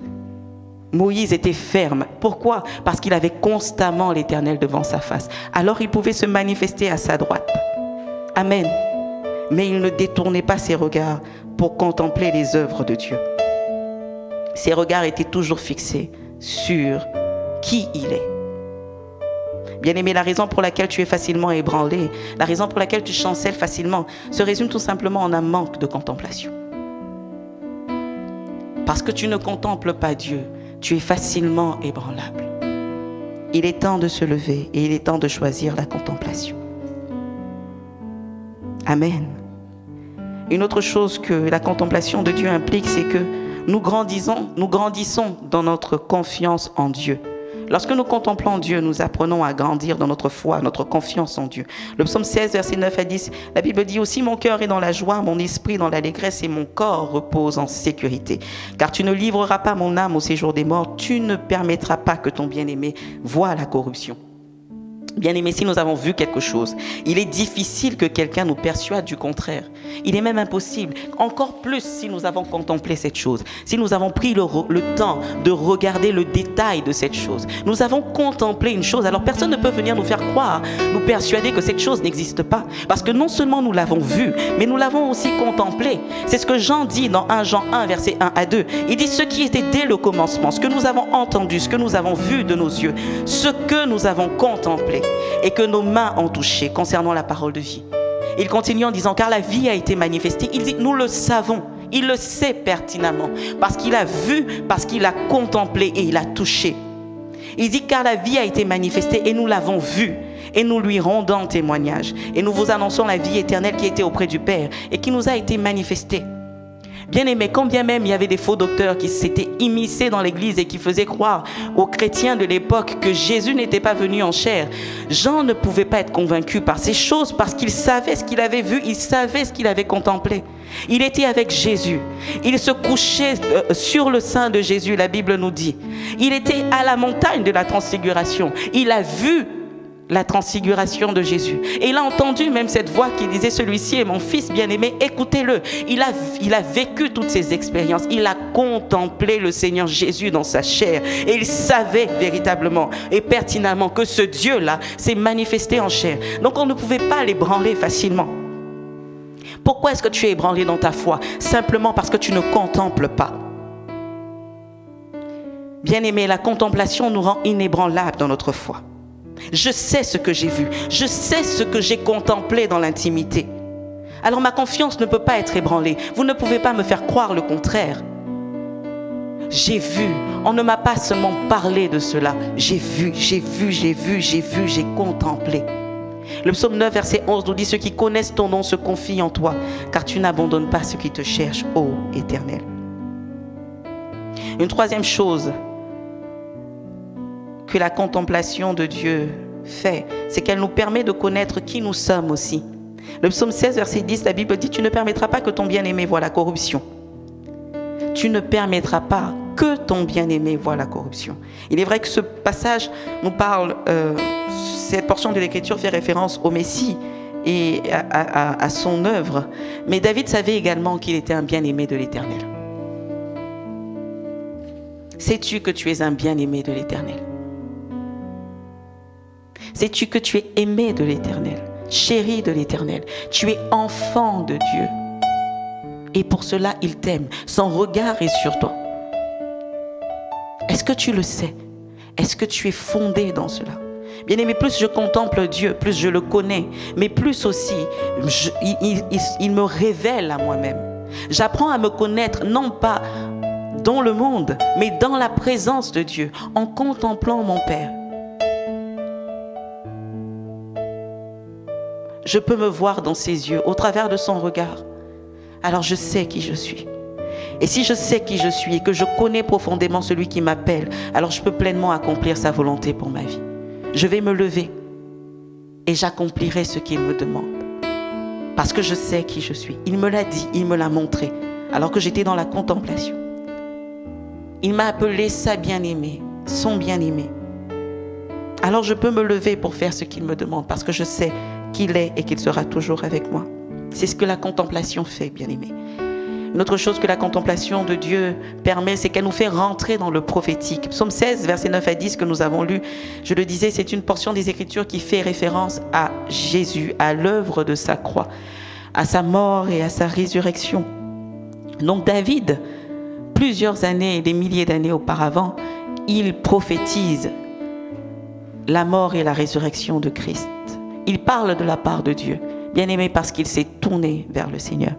Moïse était ferme. Pourquoi? Parce qu'il avait constamment l'Éternel devant sa face. Alors il pouvait se manifester à sa droite. Amen. Mais il ne détournait pas ses regards pour contempler les œuvres de Dieu. Ses regards étaient toujours fixés sur qui il est. Bien-aimé, la raison pour laquelle tu es facilement ébranlé, la raison pour laquelle tu chancelles facilement, se résume tout simplement en un manque de contemplation. Parce que tu ne contemples pas Dieu, tu es facilement ébranlable. Il est temps de se lever et il est temps de choisir la contemplation. Amen. Une autre chose que la contemplation de Dieu implique, c'est que nous grandissons dans notre confiance en Dieu. Lorsque nous contemplons Dieu, nous apprenons à grandir dans notre foi, notre confiance en Dieu. Le psaume 16, verset 9 à 10, la Bible dit aussi « Mon cœur est dans la joie, mon esprit dans l'allégresse et mon corps repose en sécurité. Car tu ne livreras pas mon âme au séjour des morts, tu ne permettras pas que ton bien-aimé voie la corruption. » Bien-aimé, si nous avons vu quelque chose, il est difficile que quelqu'un nous persuade du contraire. Il est même impossible, encore plus si nous avons contemplé cette chose, si nous avons pris le temps de regarder le détail de cette chose. Nous avons contemplé une chose, alors personne ne peut venir nous faire croire, nous persuader que cette chose n'existe pas. Parce que non seulement nous l'avons vue, mais nous l'avons aussi contemplée. C'est ce que Jean dit dans 1 Jean 1, verset 1 à 2. Il dit ce qui était dès le commencement, ce que nous avons entendu, ce que nous avons vu de nos yeux, ce que nous avons contemplé et que nos mains ont touché concernant la parole de vie. Il continue en disant, car la vie a été manifestée. Il dit, nous le savons, il le sait pertinemment, parce qu'il a vu, parce qu'il a contemplé et il a touché. Il dit, car la vie a été manifestée et nous l'avons vue, et nous lui rendons témoignage. Et nous vous annonçons la vie éternelle qui était auprès du Père et qui nous a été manifestée. Bien-aimé, quand bien même il y avait des faux docteurs qui s'étaient immiscés dans l'église et qui faisaient croire aux chrétiens de l'époque que Jésus n'était pas venu en chair, Jean ne pouvait pas être convaincu par ces choses parce qu'il savait ce qu'il avait vu, il savait ce qu'il avait contemplé. Il était avec Jésus. Il se couchait sur le sein de Jésus, la Bible nous dit. Il était à la montagne de la transfiguration. Il a vu la transfiguration de Jésus. Et il a entendu même cette voix qui disait, celui-ci est mon fils bien-aimé, écoutez-le. Il a vécu toutes ces expériences. Il a contemplé le Seigneur Jésus dans sa chair. Et il savait véritablement et pertinemment que ce Dieu-là s'est manifesté en chair. Donc on ne pouvait pas l'ébranler facilement. Pourquoi est-ce que tu es ébranlé dans ta foi? Simplement parce que tu ne contemples pas. Bien-aimé, la contemplation nous rend inébranlables dans notre foi. Je sais ce que j'ai vu. Je sais ce que j'ai contemplé dans l'intimité. Alors ma confiance ne peut pas être ébranlée. Vous ne pouvez pas me faire croire le contraire. J'ai vu. On ne m'a pas seulement parlé de cela. J'ai vu, j'ai contemplé. Le psaume 9, verset 11 nous dit, ceux qui connaissent ton nom se confient en toi, car tu n'abandonnes pas ceux qui te cherchent, ô Éternel. Une troisième chose que la contemplation de Dieu fait, c'est qu'elle nous permet de connaître qui nous sommes aussi. Le psaume 16, verset 10, la Bible dit, tu ne permettras pas que ton bien-aimé voie la corruption. Tu ne permettras pas que ton bien-aimé voie la corruption. Il est vrai que ce passage nous parle, cette portion de l'Écriture fait référence au Messie et à son œuvre. Mais David savait également qu'il était un bien-aimé de l'Éternel. Sais-tu que tu es un bien-aimé de l'Éternel? Sais-tu que tu es aimé de l'Éternel, chéri de l'Éternel? Tu es enfant de Dieu. Et pour cela, il t'aime. Son regard est sur toi. Est-ce que tu le sais? Est-ce que tu es fondé dans cela? Bien-aimé, plus je contemple Dieu, plus je le connais, mais plus aussi, il me révèle à moi-même. J'apprends à me connaître, non pas dans le monde, mais dans la présence de Dieu, en contemplant mon Père. Je peux me voir dans ses yeux, au travers de son regard. Alors je sais qui je suis. Et si je sais qui je suis et que je connais profondément celui qui m'appelle, alors je peux pleinement accomplir sa volonté pour ma vie. Je vais me lever et j'accomplirai ce qu'il me demande. Parce que je sais qui je suis. Il me l'a dit, il me l'a montré, alors que j'étais dans la contemplation. Il m'a appelé sa bien-aimée, son bien-aimé. Alors je peux me lever pour faire ce qu'il me demande, parce que je sais qu'il est et qu'il sera toujours avec moi. C'est ce que la contemplation fait, bien-aimé. Une autre chose que la contemplation de Dieu permet, c'est qu'elle nous fait rentrer dans le prophétique. Psaume 16, versets 9 à 10 que nous avons lu, je le disais, c'est une portion des Écritures qui fait référence à Jésus, à l'œuvre de sa croix, à sa mort et à sa résurrection. Donc David, plusieurs années, des milliers d'années auparavant, il prophétise la mort et la résurrection de Christ. Il parle de la part de Dieu, bien-aimé, parce qu'il s'est tourné vers le Seigneur,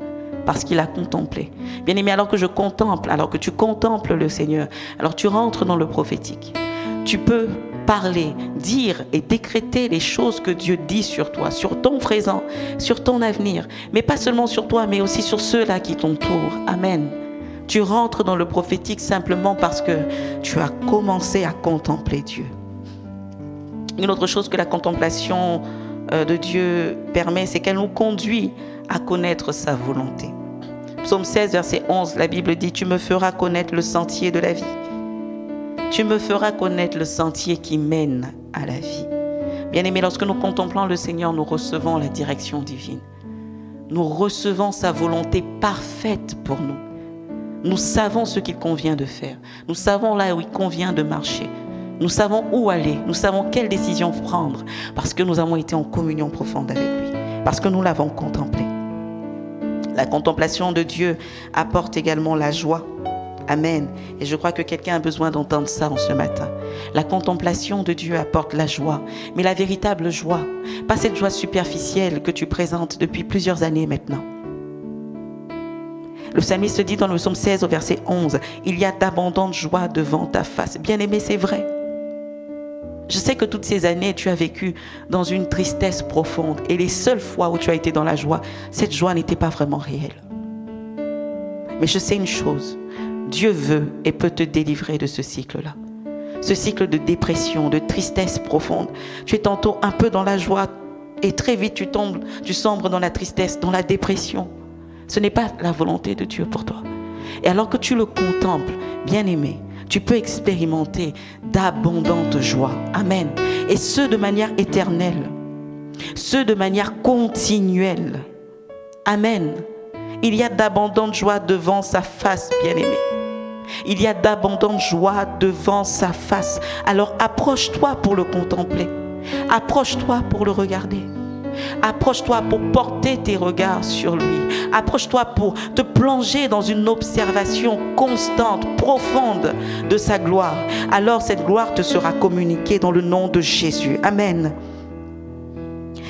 parce qu'il a contemplé. Bien-aimé, alors que je contemple, alors que tu contemples le Seigneur, alors tu rentres dans le prophétique. Tu peux parler, dire et décréter les choses que Dieu dit sur toi, sur ton présent, sur ton avenir, mais pas seulement sur toi, mais aussi sur ceux-là qui t'entourent. Amen. Tu rentres dans le prophétique simplement parce que tu as commencé à contempler Dieu. Une autre chose que la contemplation de Dieu permet, c'est qu'elle nous conduit à connaître sa volonté. Psaume 16, verset 11, la Bible dit, tu me feras connaître le sentier de la vie. Tu me feras connaître le sentier qui mène à la vie. Bien-aimés, lorsque nous contemplons le Seigneur, nous recevons la direction divine. Nous recevons sa volonté parfaite pour nous. Nous savons ce qu'il convient de faire. Nous savons là où il convient de marcher. Nous savons où aller. Nous savons quelle décision prendre parce que nous avons été en communion profonde avec lui. Parce que nous l'avons contemplé. La contemplation de Dieu apporte également la joie. Amen. Et je crois que quelqu'un a besoin d'entendre ça en ce matin. La contemplation de Dieu apporte la joie. Mais la véritable joie, pas cette joie superficielle que tu présentes depuis plusieurs années maintenant. Le psalmiste dit dans le psaume 16 au verset 11, « Il y a d'abondantes joies devant ta face. » Bien-aimé, c'est vrai. Je sais que toutes ces années, tu as vécu dans une tristesse profonde. Et les seules fois où tu as été dans la joie, cette joie n'était pas vraiment réelle. Mais je sais une chose, Dieu veut et peut te délivrer de ce cycle-là. Ce cycle de dépression, de tristesse profonde. Tu es tantôt un peu dans la joie et très vite tu sombres dans la tristesse, dans la dépression. Ce n'est pas la volonté de Dieu pour toi. Et alors que tu le contemples, bien-aimé, tu peux expérimenter d'abondantes joies. Amen. Et ce de manière éternelle. Ce de manière continuelle. Amen. Il y a d'abondantes joies devant sa face, bien-aimé. Il y a d'abondantes joies devant sa face. Alors approche-toi pour le contempler. Approche-toi pour le regarder. Approche-toi pour porter tes regards sur lui. Approche-toi pour te plonger dans une observation constante, profonde de sa gloire. Alors cette gloire te sera communiquée dans le nom de Jésus. Amen.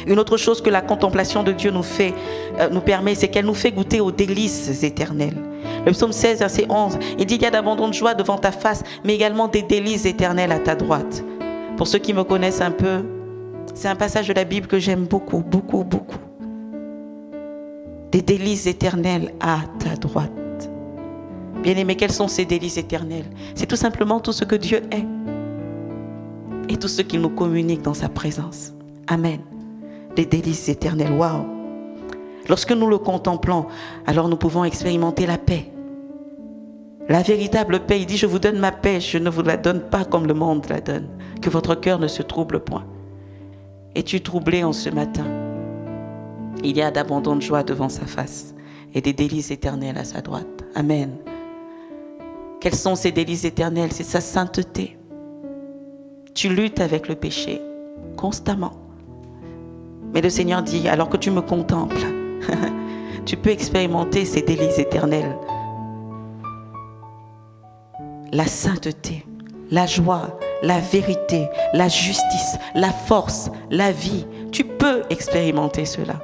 Une autre chose que la contemplation de Dieu nous permet, c'est qu'elle nous fait goûter aux délices éternelles. Le psaume 16, verset 11, il dit: il y a d'abondantes joies devant ta face, mais également des délices éternelles à ta droite. Pour ceux qui me connaissent un peu, c'est un passage de la Bible que j'aime beaucoup, beaucoup, beaucoup. Des délices éternelles à ta droite. Bien-aimé, quels sont ces délices éternelles? C'est tout simplement tout ce que Dieu est et tout ce qu'il nous communique dans sa présence. Amen. Des délices éternelles. Waouh! Lorsque nous le contemplons, alors nous pouvons expérimenter la paix. La véritable paix. Il dit: je vous donne ma paix, je ne vous la donne pas comme le monde la donne. Que votre cœur ne se trouble point. Es-tu troublé en ce matin? Il y a d'abondantes joies devant sa face et des délices éternelles à sa droite. Amen. Quels sont ces délices éternelles? C'est sa sainteté. Tu luttes avec le péché constamment. Mais le Seigneur dit: alors que tu me contemples, tu peux expérimenter ces délices éternelles. La sainteté, la joie, la vérité, la justice, la force, la vie. Tu peux expérimenter cela.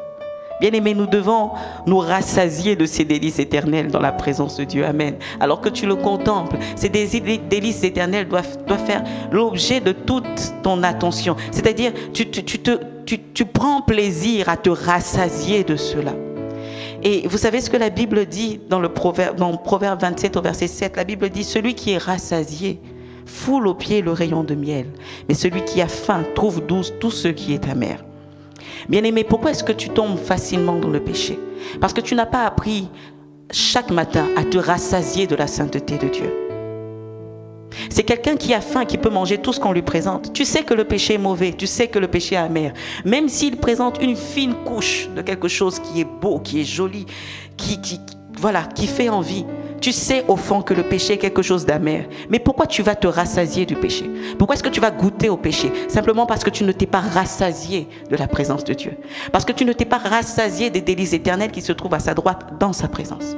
Bien-aimés, nous devons nous rassasier de ces délices éternelles dans la présence de Dieu. Amen. Alors que tu le contemples, ces délices éternelles doivent faire l'objet de toute ton attention. C'est-à-dire, tu prends plaisir à te rassasier de cela. Et vous savez ce que la Bible dit dans Proverbe 27 au verset 7? La Bible dit: celui qui est rassasié foule aux pieds le rayon de miel, mais celui qui a faim trouve douce tout ce qui est amer. Bien-aimé, pourquoi est-ce que tu tombes facilement dans le péché? Parce que tu n'as pas appris chaque matin à te rassasier de la sainteté de Dieu. C'est quelqu'un qui a faim qui peut manger tout ce qu'on lui présente. Tu sais que le péché est mauvais, tu sais que le péché est amer. Même s'il présente une fine couche de quelque chose qui est beau, qui est joli, qui fait envie. Tu sais au fond que le péché est quelque chose d'amer. Mais pourquoi tu vas te rassasier du péché? Pourquoi est-ce que tu vas goûter au péché? Simplement parce que tu ne t'es pas rassasié de la présence de Dieu. Parce que tu ne t'es pas rassasié des délices éternels qui se trouvent à sa droite dans sa présence.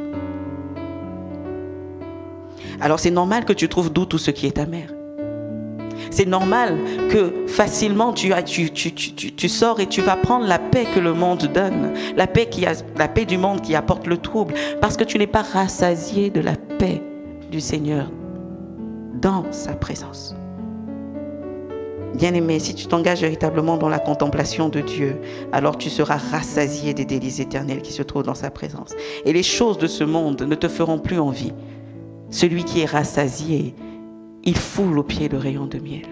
Alors c'est normal que tu trouves doux tout ce qui est amer. C'est normal que facilement tu sors et tu vas prendre la paix que le monde donne. La paix du monde qui apporte le trouble. Parce que tu n'es pas rassasié de la paix du Seigneur dans sa présence. Bien-aimé, si tu t'engages véritablement dans la contemplation de Dieu, alors tu seras rassasié des délices éternels qui se trouvent dans sa présence. Et les choses de ce monde ne te feront plus envie. Celui qui est rassasié, il foule aux pieds le rayon de miel.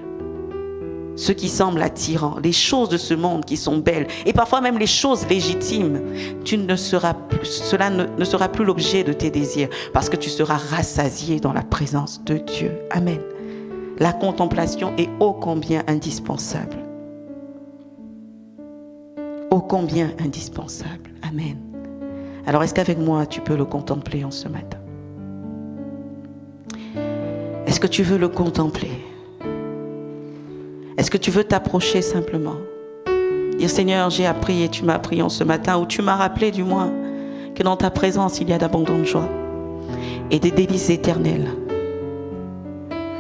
Ce qui semble attirant, les choses de ce monde qui sont belles, et parfois même les choses légitimes, cela ne sera plus l'objet de tes désirs, parce que tu seras rassasié dans la présence de Dieu. Amen. La contemplation est ô combien indispensable. Ô combien indispensable. Amen. Alors est-ce qu'avec moi tu peux le contempler en ce matin? Est-ce que tu veux le contempler? Est-ce que tu veux t'approcher simplement? Dire: Seigneur, j'ai appris et tu m'as appris en ce matin, ou tu m'as rappelé du moins que dans ta présence il y a d'abondantes joies et des délices éternelles.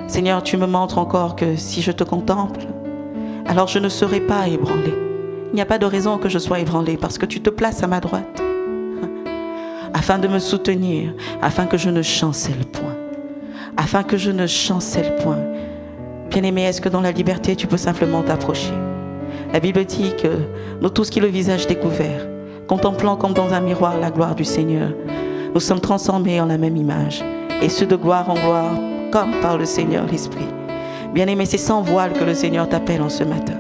Seigneur, tu me montres encore que si je te contemple, alors je ne serai pas ébranlé. Il n'y a pas de raison que je sois ébranlé parce que tu te places à ma droite afin de me soutenir, afin que je ne chancelle point. Afin que je ne chancelle point. Bien-aimé, est-ce que dans la liberté, tu peux simplement t'approcher? La Bible dit que nous tous qui le visage découvert, contemplant comme dans un miroir la gloire du Seigneur, nous sommes transformés en la même image. Et ce de gloire en gloire, comme par le Seigneur l'Esprit. Bien-aimé, c'est sans voile que le Seigneur t'appelle en ce matin.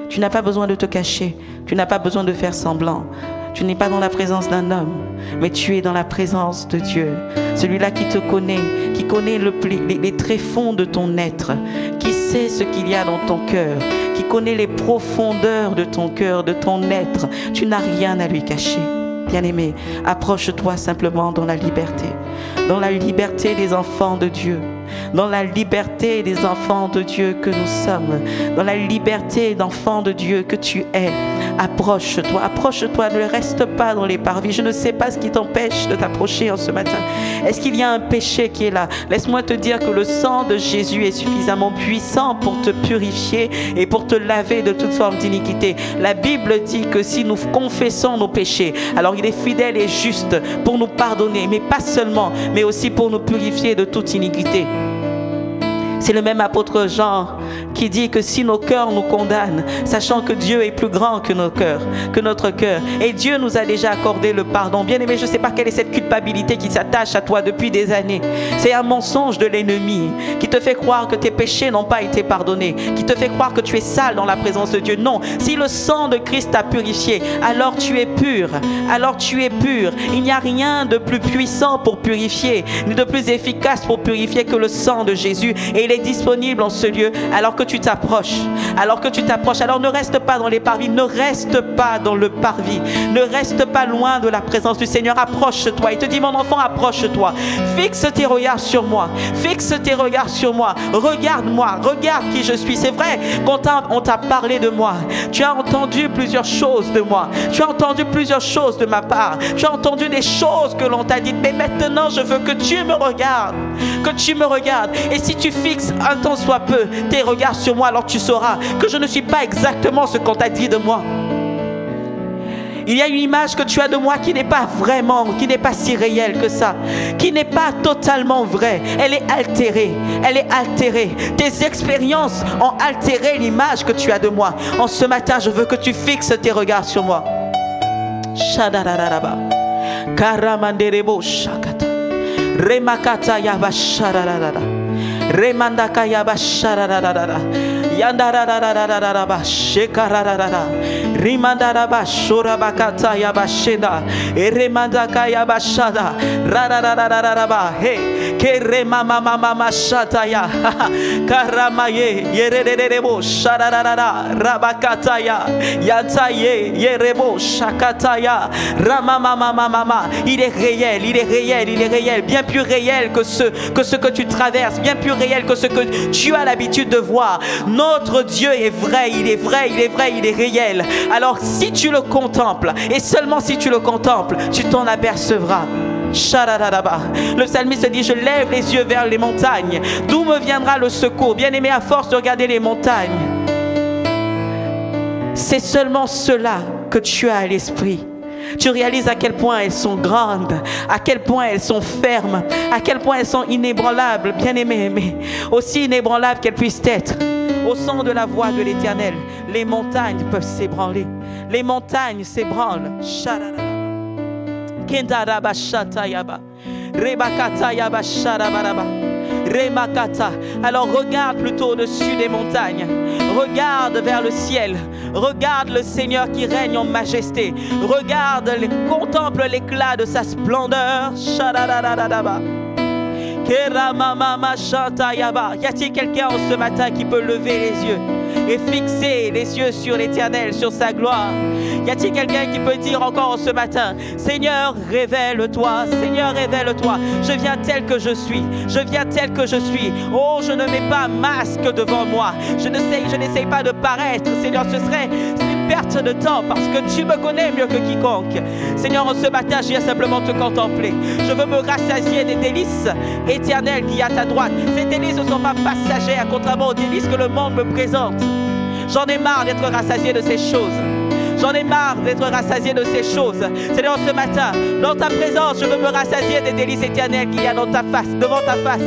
Tu n'as pas besoin de te cacher. Tu n'as pas besoin de faire semblant. Tu n'es pas dans la présence d'un homme, mais tu es dans la présence de Dieu. Celui-là qui te connaît, qui connaît les tréfonds de ton être, qui sait ce qu'il y a dans ton cœur, qui connaît les profondeurs de ton cœur, de ton être. Tu n'as rien à lui cacher. Bien-aimé, approche-toi simplement dans la liberté des enfants de Dieu, dans la liberté des enfants de Dieu que nous sommes, dans la liberté d'enfants de Dieu que tu es. Approche-toi, approche-toi, ne reste pas dans les parvis. Je ne sais pas ce qui t'empêche de t'approcher en ce matin. Est-ce qu'il y a un péché qui est là? Laisse-moi te dire que le sang de Jésus est suffisamment puissant pour te purifier et pour te laver de toute forme d'iniquité. La Bible dit que si nous confessons nos péchés, alors il est fidèle et juste pour nous pardonner, mais pas seulement, mais aussi pour nous purifier de toute iniquité. C'est le même apôtre Jean qui dit que si nos cœurs nous condamnent, sachant que Dieu est plus grand que nos cœurs, que notre cœur, et Dieu nous a déjà accordé le pardon. Bien aimé, je ne sais pas quelle est cette culpabilité qui s'attache à toi depuis des années. C'est un mensonge de l'ennemi qui te fait croire que tes péchés n'ont pas été pardonnés, qui te fait croire que tu es sale dans la présence de Dieu. Non, si le sang de Christ t'a purifié, alors tu es pur, alors tu es pur. Il n'y a rien de plus puissant pour purifier, ni de plus efficace pour purifier que le sang de Jésus. Et il est disponible en ce lieu alors que tu t'approches. Alors ne reste pas dans les parvis, ne reste pas dans le parvis, ne reste pas loin de la présence du Seigneur. Approche-toi. Il te dit, mon enfant, approche-toi. Fixe tes regards sur moi. Fixe tes regards sur moi. Regarde-moi. Regarde qui je suis. C'est vrai qu'on t'a parlé de moi. Tu as entendu plusieurs choses de moi. Tu as entendu plusieurs choses de ma part. Tu as entendu des choses que l'on t'a dites. Mais maintenant, je veux que tu me regardes. Que tu me regardes. Et si tu fixes un temps soit peu tes regards sur moi, alors tu sauras que je ne suis pas exactement ce qu'on t'a dit de moi. Il y a une image que tu as de moi qui n'est pas vraiment, qui n'est pas si réelle que ça, qui n'est pas totalement vraie. Elle est altérée, elle est altérée. Tes expériences ont altéré l'image que tu as de moi. En ce matin, je veux que tu fixes tes regards sur moi. Shadararaba, Karamanderebo Shakata, Remakata Yaba Shadararara. Remandaka yaba sharararara yandarararararaba shekarararara rimandaraba shorabakata yaba shenda remandaka yaba shada rarararararaba he keremamamama shataya karamaye yerererebo sharararara rabakataya yataye yerebo shakataya ramamamamama. Il est réel, il est réel, il est réel, bien plus réel que ce que tu traverses, bien plus réel que ce que tu as l'habitude de voir. Notre Dieu est vrai, il est vrai, il est vrai, il est réel. Alors si tu le contemples, et seulement si tu le contemples, tu t'en apercevras. Le psalmiste dit, je lève les yeux vers les montagnes. D'où me viendra le secours? Bien-aimé, à force de regarder les montagnes, c'est seulement cela que tu as à l'esprit. Tu réalises à quel point elles sont grandes, à quel point elles sont fermes, à quel point elles sont inébranlables, bien-aimées, mais aussi inébranlables qu'elles puissent être. Au son de la voix de l'Éternel, les montagnes peuvent s'ébranler. Les montagnes s'ébranlent. Alors regarde plutôt au-dessus des montagnes. Regarde vers le ciel. Regarde le Seigneur qui règne en majesté. Regarde, contemple l'éclat de sa splendeur. Y a-t-il quelqu'un ce matin qui peut lever les yeux et fixer les yeux sur l'Éternel, sur sa gloire? Y a-t-il quelqu'un qui peut dire encore ce matin, Seigneur, révèle-toi, Seigneur, révèle-toi. Je viens tel que je suis, je viens tel que je suis. Oh, je ne mets pas un masque devant moi. Je n'essaye pas de paraître. Seigneur, ce serait une perte de temps parce que tu me connais mieux que quiconque. Seigneur, ce matin, je viens simplement te contempler. Je veux me rassasier des délices éternelles qui à ta droite. Ces délices ne sont pas passagères, contrairement aux délices que le monde me présente. J'en ai marre d'être rassasié de ces choses. J'en ai marre d'être rassasié de ces choses. Seigneur, ce matin, dans ta présence, je veux me rassasier des délices éternelles qu'il y a dans ta face, devant ta face.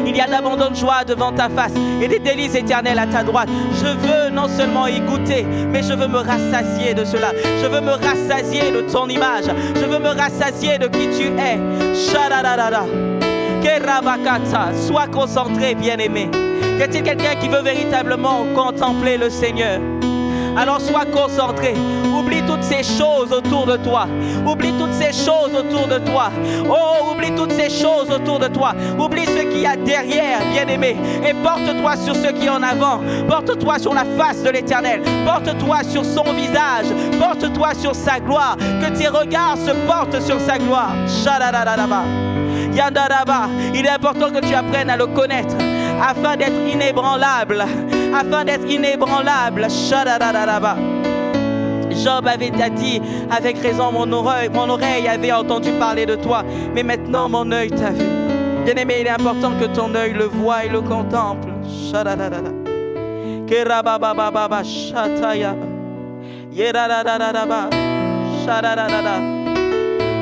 Il y a d'abondantes joies devant ta face et des délices éternelles à ta droite. Je veux non seulement y goûter, mais je veux me rassasier de cela. Je veux me rassasier de ton image. Je veux me rassasier de qui tu es. Shadadadada. Kerabakata. Sois concentré, bien-aimé. Y a-t-il quelqu'un qui veut véritablement contempler le Seigneur? Alors sois concentré. Oublie toutes ces choses autour de toi. Oublie toutes ces choses autour de toi. Oh, oublie toutes ces choses autour de toi. Oublie ce qu'il y a derrière, bien-aimé. Et porte-toi sur ce qui est en avant. Porte-toi sur la face de l'Éternel. Porte-toi sur son visage. Porte-toi sur sa gloire. Que tes regards se portent sur sa gloire. Shadadadadaba. Yandaraba. Il est important que tu apprennes à le connaître afin d'être inébranlable. Afin d'être inébranlable. Shadadadadaba. Job avait dit avec raison, mon oreille avait entendu parler de toi, mais maintenant mon œil t'a vu. Bien-aimé, il est important que ton œil le voie et le contemple. Shadadadada. Kerababababa shataya. Yeradadadadaba. Shadadadada.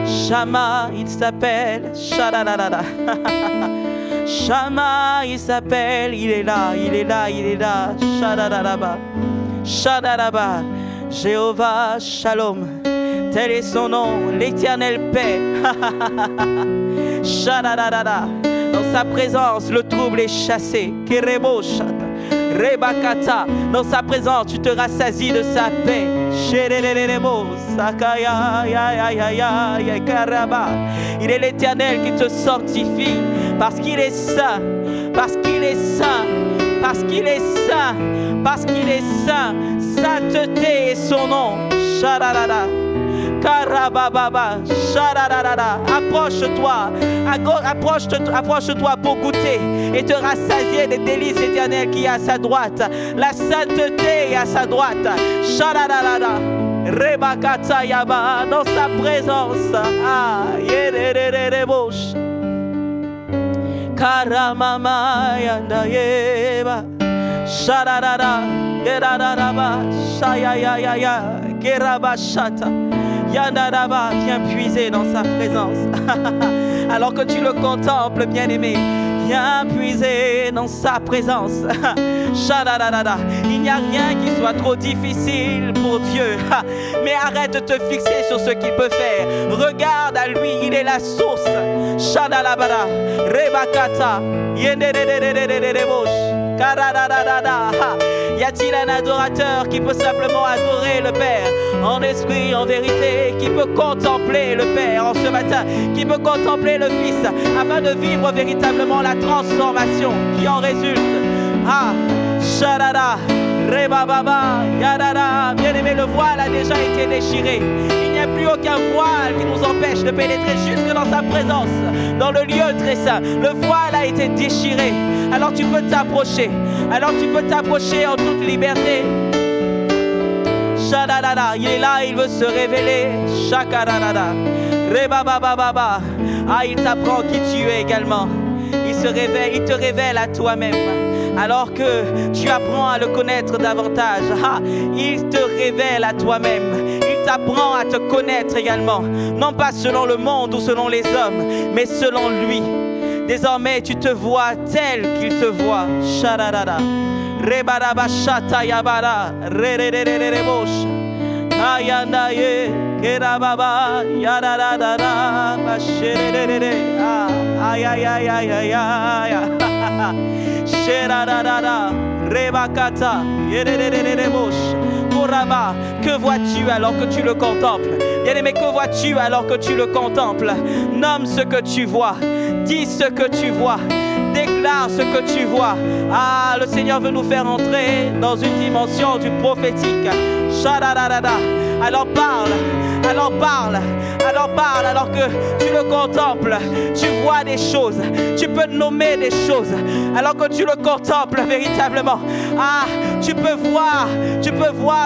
Shama, il s'appelle. Shadadadada. Shama, il s'appelle. Il est là, il est là, il est là. Shadadadaba. Shadadaba. Jéhovah Shalom, tel est son nom, l'éternel paix. Shadadadada. Dans sa présence, le trouble est chassé. Kerebo shata. Rebakata. Dans sa présence, tu te rassasies de sa paix. Sherererebo sakaya ya ya ya ya karaba. Il est l'éternel qui te sanctifie parce qu'il est saint, parce qu'il est saint. Parce qu'il est saint, parce qu'il est saint, sainteté est son nom. Shadadada, karabababa, shadadada. Approche-toi, approche-toi pour goûter et te rassasier des délices éternelles qui est à sa droite. La sainteté est à sa droite. Shadadada, rebakata yaba, dans sa présence. Ah, yerererebosh. Karamama yanda yeba Shadadada Yeradadaba Shayayaya Kerabashata Yandadaba. Viens puiser dans sa présence. Alors que tu le contemples, bien-aimé, viens puiser dans sa présence. Shadadadada. Il n'y a rien qui soit trop difficile pour Dieu. Mais arrête de te fixer sur ce qu'il peut faire. Regarde à lui, il est la source. Shadalabada. Rebakata. Yendededededededebosh. Karadadadada. Y a-t-il un adorateur qui peut simplement adorer le Père en esprit, en vérité, qui peut contempler le Père en ce matin, qui peut contempler le Fils afin de vivre véritablement la transformation qui en résulte? Ah, Shadada, Rebababa, Yadada. Bien-aimé, le voile a déjà été déchiré. Il n'y a plus aucun voile qui nous empêche de pénétrer jusque dans sa présence, dans le lieu très saint. Le voile a été déchiré. Alors tu peux t'approcher. Alors tu peux t'approcher en toute liberté. Shadadada, il est là, il veut se révéler. Shakadadada, Rebabababa. Ah, il t'apprend qui tu es également. Il se révèle, il te révèle à toi-même. Alors que tu apprends à le connaître davantage, ah, il te révèle à toi-même. Il t'apprend à te connaître également. Non pas selon le monde ou selon les hommes, mais selon lui. Désormais, tu te vois tel qu'il te voit. Shadadada. Rebadaba shata yabara. Rererererebosh. Ayandaye. Kerababa. Yadadadada. Bashererere. Ayayayayayaya. Sheradadada. Rebakata. Yererererebosh. Koraba. Que vois-tu alors que tu le contemples? Bien-aimé, que vois-tu alors que tu le contemples? Nomme ce que tu vois. Dis ce que tu vois. Déclare ce que tu vois. Ah, le Seigneur veut nous faire entrer dans une dimension du prophétique. Shadadadada. Alors parle. Alors parle. Alors parle. Alors que tu le contemples, tu vois des choses. Tu peux nommer des choses. Alors que tu le contemples véritablement. Ah, tu peux voir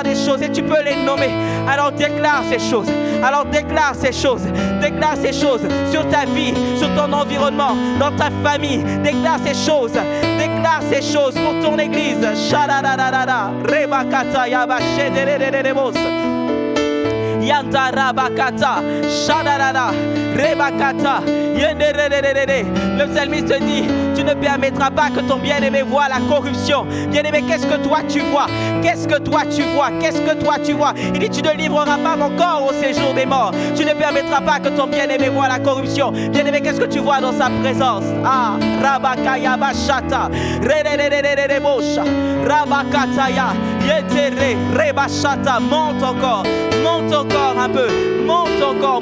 des choses et tu peux les nommer. Alors déclare ces choses. Alors déclare ces choses. Déclare ces choses sur ta vie, sur ton environnement, dans ta famille. Déclare ces choses. Déclare ces choses pour ton église. Shadadadada. Rebakata yabashederereremos. Yanta Rabakata, Shadadada, Rebakata, Yenderererere. Le psalmiste dit, tu ne permettras pas que ton bien-aimé voie la corruption. Bien-aimé, qu'est-ce que toi tu vois? Qu'est-ce que toi tu vois? Qu'est-ce que toi tu vois? Il dit, tu ne livreras pas mon corps au séjour des morts. Tu ne permettras pas que ton bien-aimé voie la corruption. Bien-aimé, qu'est-ce que tu vois dans sa présence? Ah, Rabakaya Bashata, Rerererereremosha, Rabakataya, Yetere, Rebashata, monte encore un peu, monte encore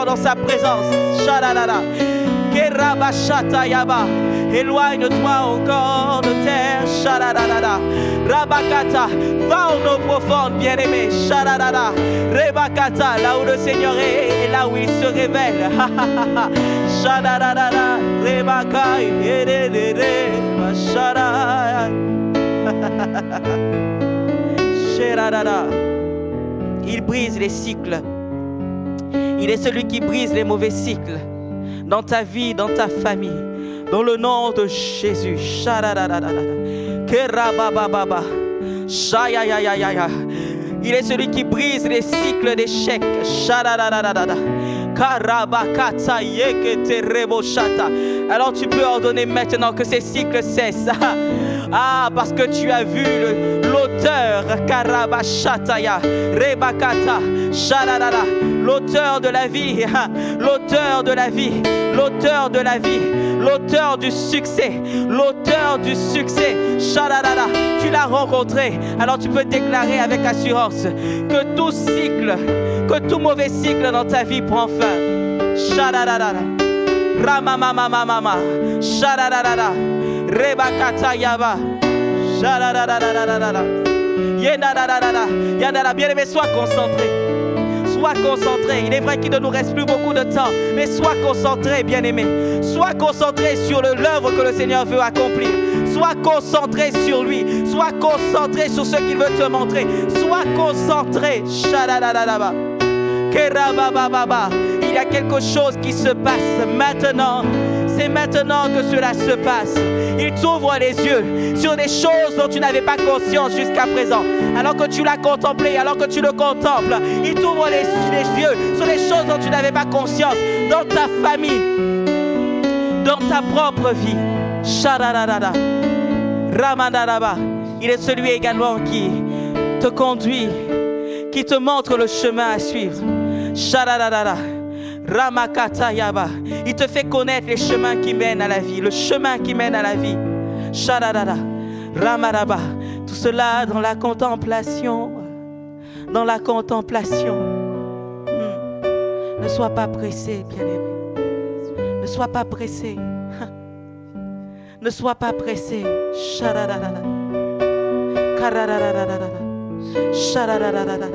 dans sa présence. Shadadada, Kerabashata Yaba, éloigne-toi encore de terre. Shadadada, Rabakata, va en eau profonde, bien-aimé. Shadadada, Rebakata, là où le Seigneur est et là où il se révèle. Shadadada, Rebaka, Yedede, Shadadada. Shadadada. Il brise les cycles. Il est celui qui brise les mauvais cycles dans ta vie, dans ta famille. Dans le nom de Jésus. Il est celui qui brise les cycles d'échecs. Alors tu peux ordonner maintenant que ces cycles cessent. Ah, parce que tu as vu l'auteur, Karabashataya, Rebakata, Shadadada, l'auteur de la vie, l'auteur de la vie, l'auteur de la vie, l'auteur du succès, Shadadada, tu l'as rencontré. Alors tu peux déclarer avec assurance que tout cycle, que tout mauvais cycle dans ta vie prend fin. Shadadada, Ramamamamama, Shadadada, Rebakata Yaba, Shadadadadadadada, Yendadadadada. Bien-aimé, sois concentré. Sois concentré. Il est vrai qu'il ne nous reste plus beaucoup de temps, mais sois concentré, bien-aimé. Sois concentré sur l'œuvre que le Seigneur veut accomplir. Sois concentré sur lui. Sois concentré sur ce qu'il veut te montrer. Sois concentré. Shadadadadaba, Kerabababa. Il y a quelque chose qui se passe maintenant. C'est maintenant que cela se passe. Il t'ouvre les yeux sur des choses dont tu n'avais pas conscience jusqu'à présent. Alors que tu l'as contemplé, alors que tu le contemples, il t'ouvre les yeux sur des choses dont tu n'avais pas conscience dans ta famille, dans ta propre vie. Shadadadada, Ramadadaba. Il est celui également qui te conduit, qui te montre le chemin à suivre. Shadadadada, Ramakata Yaba. Il te fait connaître les chemins qui mènent à la vie, le chemin qui mène à la vie. Shadadada, Ramadaba. Tout cela dans la contemplation. Dans la contemplation. Ne sois pas pressé, bien-aimé. Ne sois pas pressé. Ne sois pas pressé. Shadadada. Karadadadadada. Shadadadadada.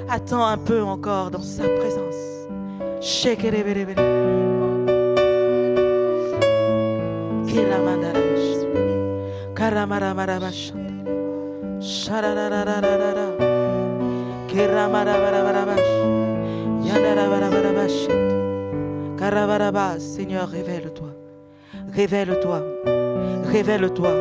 Attends un peu encore dans sa présence. Shekerebere. Kilamandarabash. Karamaramarabasha. Sharararararara. Kiramarabarabash. Yandarabarabash. Karabaraba. Seigneur, révèle-toi. Révèle-toi. Révèle-toi.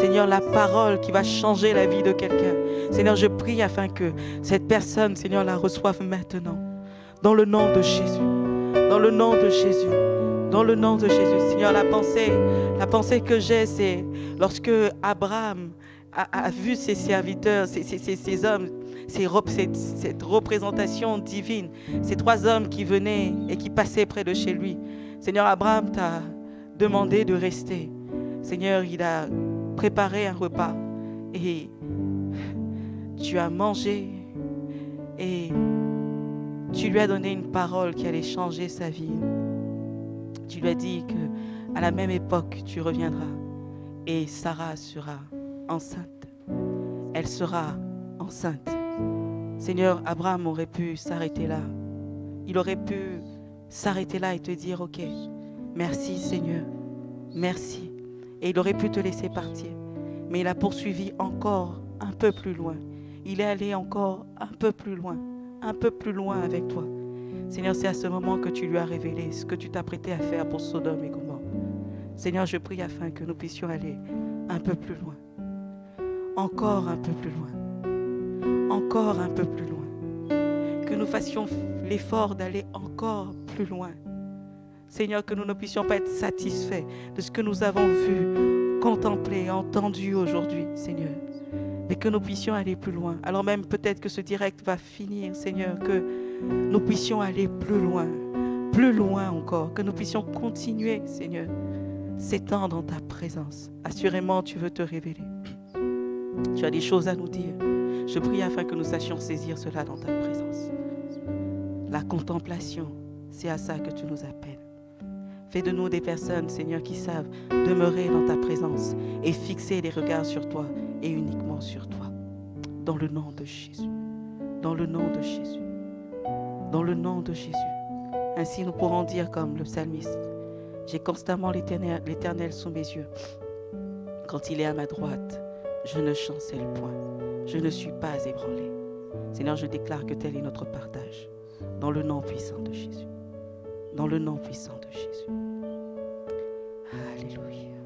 Seigneur, la parole qui va changer la vie de quelqu'un. Seigneur, je prie afin que cette personne, Seigneur, la reçoive maintenant. Dans le nom de Jésus. Dans le nom de Jésus. Dans le nom de Jésus. Seigneur, la pensée que j'ai, c'est lorsque Abraham a vu ses serviteurs, ces hommes, cette représentation divine, ces trois hommes qui venaient et qui passaient près de chez lui. Seigneur, Abraham t'a demandé de rester. Seigneur, il a préparé un repas et tu as mangé et tu lui as donné une parole qui allait changer sa vie. Tu lui as dit qu'à la même époque, tu reviendras et Sarah sera enceinte. Elle sera enceinte. Seigneur, Abraham aurait pu s'arrêter là. Il aurait pu s'arrêter là et te dire, ok, merci Seigneur, merci. Et il aurait pu te laisser partir. Mais il a poursuivi encore un peu plus loin. Il est allé encore un peu plus loin avec toi. Seigneur, c'est à ce moment que tu lui as révélé ce que tu t'apprêtais à faire pour Sodome et Gomorrhe. Seigneur, je prie afin que nous puissions aller un peu plus loin. Encore un peu plus loin. Encore un peu plus loin. que nous fassions l'effort d'aller encore plus loin. Seigneur, que nous ne puissions pas être satisfaits de ce que nous avons vu, contemplé, entendu aujourd'hui, Seigneur. Mais que nous puissions aller plus loin. Alors même peut-être que ce direct va finir, Seigneur, que nous puissions aller plus loin encore, que nous puissions continuer, Seigneur, s'étendre dans ta présence. Assurément, tu veux te révéler. Tu as des choses à nous dire. Je prie afin que nous sachions saisir cela dans ta présence. La contemplation, c'est à ça que tu nous appelles. Fais de nous des personnes, Seigneur, qui savent demeurer dans ta présence et fixer les regards sur toi et uniquement sur toi. Dans le nom de Jésus. Dans le nom de Jésus. Dans le nom de Jésus. Ainsi nous pourrons dire comme le psalmiste, j'ai constamment l'Éternel sous mes yeux. Quand il est à ma droite, je ne chancelle point. Je ne suis pas ébranlé. Seigneur, je déclare que tel est notre partage. Dans le nom puissant de Jésus. Dans le nom puissant de Jésus. Alléluia.